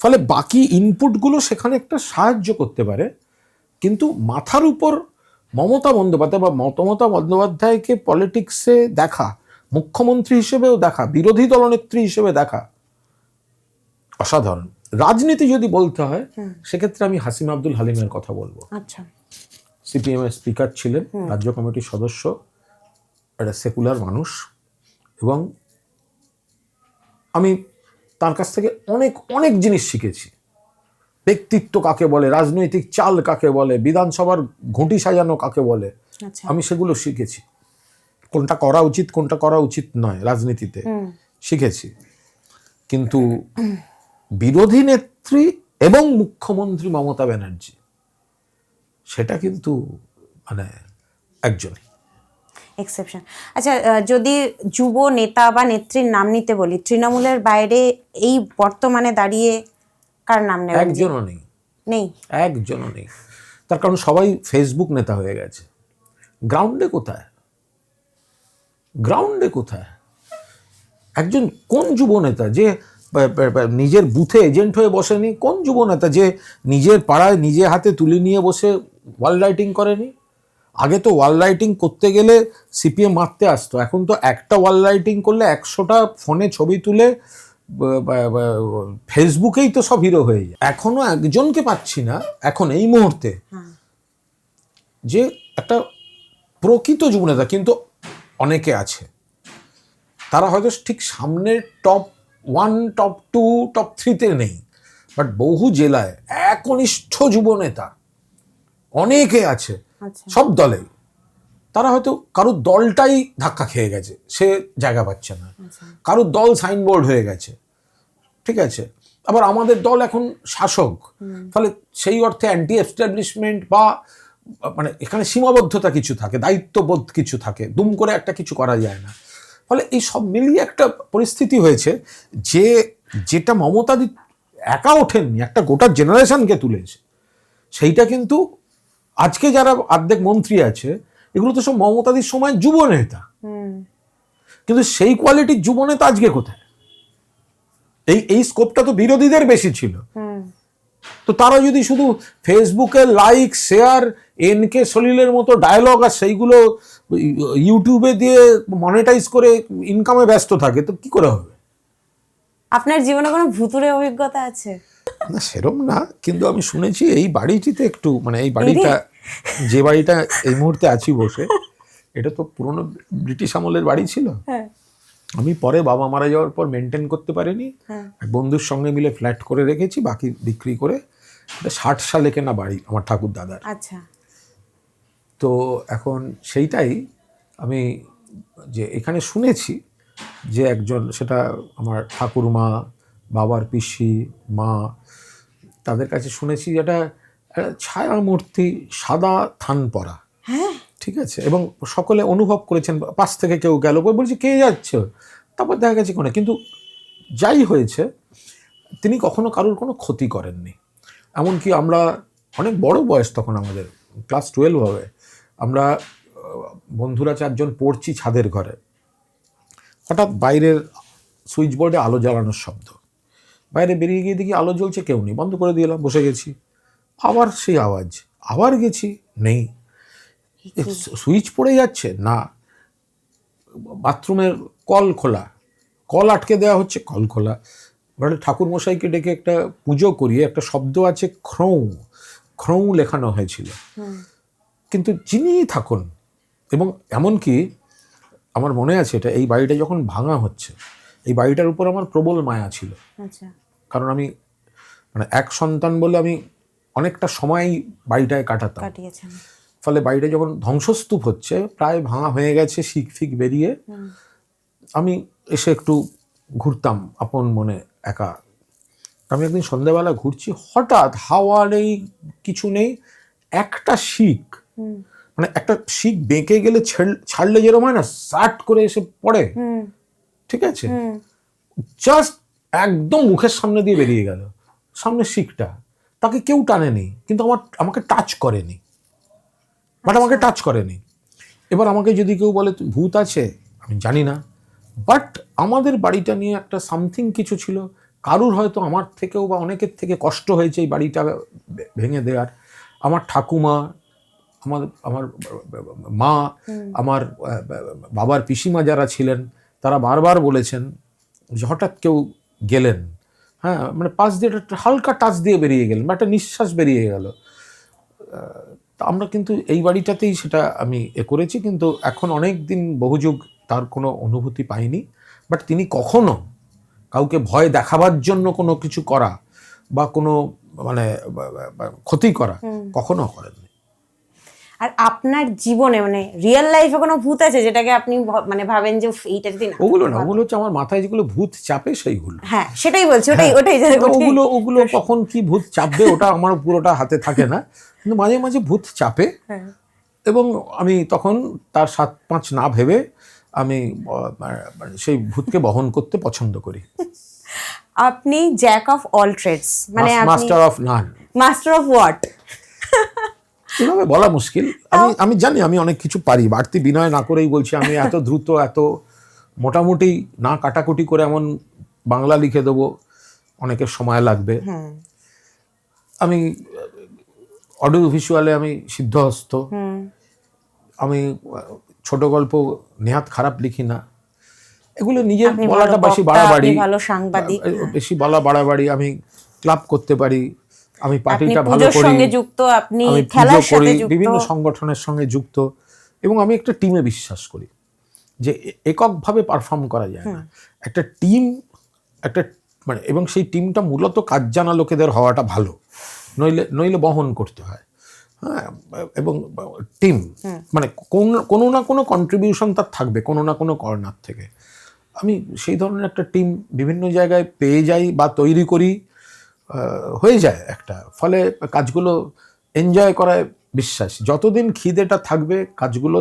ফলে বাকি ইনপুটগুলো সেখানে একটা সাহায্য করতে পারে, কিন্তু মাথার উপর মমতা বন্দ্যোপাধ্যায় বা মমতা বন্দ্যোপাধ্যায়কে পলিটিক্সে দেখা, মুখ্যমন্ত্রী হিসেবেও দেখা, বিরোধী দলনেত্রী হিসেবে দেখা অসাধারণ। রাজনীতি যদি বলতে হয় সেক্ষেত্রে আমি হাসিম আব্দুল হালিমের কথা বলবো। আচ্ছা, সিপিএম এর স্পিকার ছিলেন, রাজ্য কমিটির সদস্য, একটা সেকুলার মানুষ, এবং আমি তার কাছ থেকে অনেক অনেক জিনিস শিখেছি। ব্যক্তিত্ব কাকে বলে, রাজনৈতিক চাল কাকে বলে, বিধানসভার ঘুঁটি সাজানো কাকে বলে, আমি সেগুলো শিখেছি। কোনটা করা উচিত, কোনটা করা উচিত নয় রাজনীতিতে শিখেছি। কিন্তু বিরোধী নেত্রী এবং মুখ্যমন্ত্রী মমতা ব্যানার্জি, সেটা কিন্তু মানে একজনই এক্সেপশন। আচ্ছা, যদি যুব নেতা বা নেত্রীর নাম নিতে বলি, তৃণমূলের বাইরে এই বর্তমানে দাঁড়িয়ে কার নাম নেবেন? একজনও নেই, নেই, একজনও নেই। তার কারণ সবাই ফেসবুক নেতা হয়ে গেছে। গ্রাউন্ডে কোথায়? গ্রাউন্ডে কোথায়? একজন কোন যুব নেতা যে নিজের বুথে এজেন্ট হয়ে বসেনি? কোন যুব নেতা যে নিজের পাড়ায় নিজে হাতে তুলে নিয়ে বসে ওয়াল রাইটিং করেনি? আগে তো ওয়াল রাইটিং করতে গেলে সিপিএম মারতে আসতো, এখন তো একটা ওয়াল রাইটিং করলে 100টা ফোনে ছবি তুলে ফেসবুকেই তো সব হিরো হয়ে যায়। এখনো একজনকে পাচ্ছি না এখন এই মুহূর্তে যে একটা প্রকৃত যুবনেতা, কিন্তু অনেকে আছে, তারা হয়তো ঠিক সামনের টপ 1, টপ 2, টপ 3-তে নেই, বাট বহু জেলায় একনিষ্ঠ যুবনেতা অনেকে আছে সব দলে। তারা হয়তো কারোর দলটাই ধাক্কা খেয়ে গেছে, সে জায়গা পাচ্ছে না, কারোর দল সাইনবোর্ড হয়ে গেছে, ঠিক আছে। আবার আমাদের দল এখন শাসক, ফলে সেই অর্থে অ্যান্টি এস্টাবলিশমেন্ট বা মানে এখানে সীমাবদ্ধতা কিছু থাকে, দায়িত্ববোধ কিছু থাকে, দুম করে একটা কিছু করা যায় না। ফলে এই সব মিলিয়ে একটা পরিস্থিতি হয়েছে যে যেটা মমতাদি একা ওঠেননি, একটা গোটা জেনারেশনকে তুলেছে। সেইটা কিন্তু আজকে যারা অর্ধেক মন্ত্রী আছে, এগুলো তো সব মমতাদির সময় যুব নেতা, কিন্তু সেই কোয়ালিটির যুব নেতা আজকে কোথায়? এই স্কোপটা তো বিরোধীদের বেশি ছিল। তো তারা যদি শুধু ফেসবুকে লাইক, শেয়ার, এনকে সলিলের মতো ডায়লগ আর সেইগুলো ইউটিউবে দিয়ে মনিটাইজ করে ইনকামে ব্যস্ত থাকে, তো কি করে হবে? আপনার জীবনে কোনো ভুতুড়ে অভিজ্ঞতা আছে? না, সেরম না, কিন্তু আমি শুনেছি এই বাড়িটিতে একটু, মানে এই বাড়িটা, যে বাড়িটা এই মুহূর্তে আছি বসে, এটা তো পুরনো ব্রিটিশ আমলের বাড়ি ছিল। আমি পরে বাবা মারা যাওয়ার পর মেনটেন করতে পারিনি, এক বন্ধুর সঙ্গে মিলে ফ্ল্যাট করে রেখেছি, বাকি বিক্রি করে। 60 সালে কেনা বাড়ি আমার ঠাকুর দাদার। আচ্ছা, তো এখন সেইটাই আমি যে এখানে শুনেছি যে একজন, সেটা আমার ঠাকুরমা, বাবার পিসি, মা, তাদের কাছে শুনেছি যেটা ছায়ামূর্তি, সাদা থান পরা, ঠিক আছে, এবং সকলে অনুভব করেছেন। পাশ থেকে কেউ গেল, বলছি কে যাচ্ছে, তারপর দেখা গেছে কোনো, কিন্তু যাই হয়েছে তিনি কখনো কারোর কোনো ক্ষতি করেননি। এমনকি আমরা অনেক বড় বয়স তখন, আমাদের ক্লাস 12 হবে, আমরা বন্ধুরা 4 জন পড়ছি ছাদের ঘরে, হঠাৎ বাইরের সুইচ বোর্ডে আলো জ্বালানোর শব্দ, বাইরে বেরিয়ে গিয়ে দেখি আলো জ্বলছে, কেউ নেই, বন্ধ করে দিলাম, বসে গেছি। আবার সেই আওয়াজ, আবার গেছি, নেই। সুইচ পড়ে যাচ্ছে না, বাথরুমের কল খোলা, কল আটকে দেওয়া হচ্ছে, কল খোলা, ওরা ঠাকুর মশাইকে ডেকে একটা পুজো করিয়ে একটা শব্দ আছে খ্রৌ, খ্রৌ লেখানো হয়েছিল। কিন্তু যিনি থাকুন, এবং এমনকি আমার মনে আছে এটা, এই বাড়িটা যখন ভাঙা হচ্ছে, এই বাড়িটার উপর আমার প্রবল মায়া ছিল। আচ্ছা। কারণ আমি মানে এক সন্তান বলে আমি অনেকটা সময় বাড়িটায় কাটাতাম। কাটিয়েছেন। ফলে বাড়িটা যখন ধ্বংসস্তূপ হচ্ছে, প্রায় ভাঙা হয়ে গেছে, শিক ফিক বেরিয়ে, আমি এসে একটু ঘুরতাম আপন মনে একা। আমি একদিন সন্ধ্যাবেলা ঘুরছি, হঠাৎ হাওয়া নেই, কিছু নেই, একটা শিক, মানে একটা শিক বেঁকে গেলে ছাড়লে যেরকম হয় না, সাট করে এসে পড়ে, ঠিক আছে, জাস্ট একদম মুখের সামনে দিয়ে বেরিয়ে গেল। সামনে শিকটা, তাকে কেউ টানেনি, কিন্তু আমাকে টাচ করেনি, বাট আমাকে টাচ করেনি। এবার আমাকে যদি কেউ বলে ভূত আছে, আমি জানি না, বাট আমাদের বাড়িটা নিয়ে একটা সামথিং কিছু ছিল। কারুর হয়তো আমার থেকেও বা অনেকের থেকে কষ্ট হয়েছে এই বাড়িটা ভেঙে দেওয়ার। আমার ঠাকুমা, আমার মা, আমার বাবার পিসিমা যারা ছিলেন, তারা বারবার বলেছেন যে হঠাৎ কেউ গেলেন, হ্যাঁ, মানে পাশ দিয়ে একটা হালকা টাচ দিয়ে বেরিয়ে গেলেন, বা একটা নিঃশ্বাস বেরিয়ে গেল। আমরা কিন্তু এই বাড়িটাতেই সেটা আমি করেছি, কিন্তু এখন অনেক দিন বহুযুগ তার কোনো অনুভূতি পাইনি। বাট তিনি কখনো কাউকে ভয় দেখাবার জন্য কোনো কিছু করা বা কোনো মানে ক্ষতি করা কখনো করেননি। আর আপনার জীবনে মানে রিয়েল লাইফে কোনো ভূত আছে যেটাকে আপনি মানে ভাবেন যে এইটা যদি না? ওগুলো না, ওগুলো হচ্ছে আমার মাথায় যেগুলো ভূত চাপে সেইগুলো। হ্যাঁ, সেটাই বলছি, ওটাই ওগুলো কখন কি ভূত চাপবে ওটা আমার পুরোটা হাতে থাকে না, কিন্তু মাঝে মাঝে ভূত চাপে, এবং আমি তখন তার 7-5 না ভেবে আমি সেই ভূতকে বহন করতে পছন্দ করি। আপনি জ্যাক অফ অল ট্রেডস, মানে master of naan. Master of what? এভাবে বলা মুশকিল। আমি জানি আমি অনেক কিছু পারি, বাড়তি বিনয় না করেই বলছি, আমি এত দ্রুত, এত মোটামুটি না কাটাকুটি করে এমন বাংলা লিখে দেবো, অনেকের সময় লাগবে। আমি অডিও ভিজুয়ালে আমি সিদ্ধহস্ত। আমি ছোট গল্প নেহাত খারাপ লিখি না। এগুলো নিজের বলাটা বেশি বাড়াবাড়ি, বেশি বলা বাড়াবাড়ি। আমি ক্লাব করতে পারি, আমি পার্টিটা ভালো করি, আমি পুজো করি, বিভিন্ন সংগঠনের সঙ্গে যুক্ত, এবং আমি একটা টিমে বিশ্বাস করি যে এককভাবে পারফর্ম করা যায় না। একটা টিম, একটা মানে, এবং সেই টিমটা মূলত কাজ জানা লোকেদের হওয়াটা ভালো, নইলে বহন করতে হয়। হ্যাঁ, এবং টিম মানে কোনো না কোনো কন্ট্রিবিউশন তার থাকবে কোনো না কোনো কর্নার থেকে। আমি সেই ধরনের একটা টিম বিভিন্ন জায়গায় পেয়ে যাই বা তৈরি করি, হয়ে যায় একটা। ফলে কাজগুলো এনজয় করায় বিশ্বাস। যতদিন খিদেটা থাকবে, কাজগুলো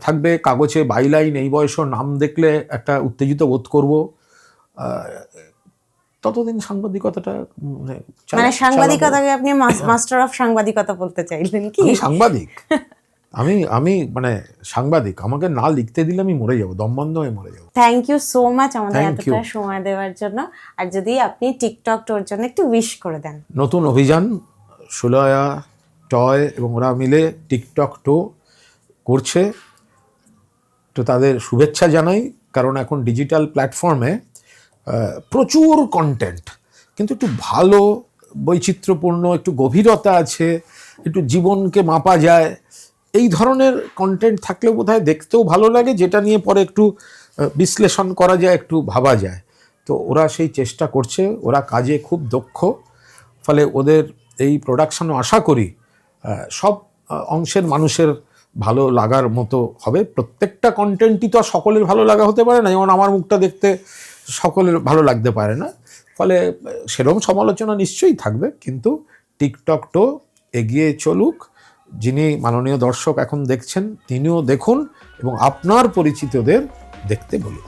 থাকবে, কাগজে বাইলাইন এই বয়সও নাম দেখলে একটা উত্তেজিত বোধ করব, ততদিন সাংবাদিকতাটা মানে সাংবাদিকতাকে আপনি মাস্টার অফ সাংবাদিকতা বলতে চাইলেন কি? সাংবাদিক আমি মানে সাংবাদিক, আমাকে না লিখতে দিলে আমি মরে যাবো, দম বন্ধ হয়ে মরে যাবো। থ্যাংক ইউ সো মাচ আমাদের এতটা সময় দেওয়ার জন্য। আর যদি আপনি টিকটক টোর জন্য একটু উইশ করে দেন। নতুন অভিযান, সুলয়া টয় এবং ওরা মিলে টিকটক টো করছে, তো তাদের শুভেচ্ছা জানাই। কারণ এখন ডিজিটাল প্ল্যাটফর্মে প্রচুর কন্টেন্ট, কিন্তু একটু ভালো, বৈচিত্র্যপূর্ণ, একটু গভীরতা আছে, একটু জীবনকে মাপা যায়, এই ধরনের কন্টেন্ট থাকলে বোধহয় দেখতেও ভালো লাগে, যেটা নিয়ে পরে একটু বিশ্লেষণ করা যায়, একটু ভাবা যায়। তো ওরা সেই চেষ্টা করছে, ওরা কাজে খুব দক্ষ, ফলে ওদের এই প্রোডাকশনও আশা করি সব অংশের মানুষের ভালো লাগার মতো হবে। প্রত্যেকটা কন্টেন্টই তো সকলের ভালো লাগা হতে পারে না, যেমন আমার মুখটা দেখতে সকলের ভালো লাগতে পারে না, ফলে সেরকম সমালোচনা নিশ্চয়ই থাকবে। কিন্তু টিকটক তো এগিয়ে চলুক, যিনি মাননীয় দর্শক এখন দেখছেন তিনিও দেখুন এবং আপনার পরিচিতদের দেখতে বলুন।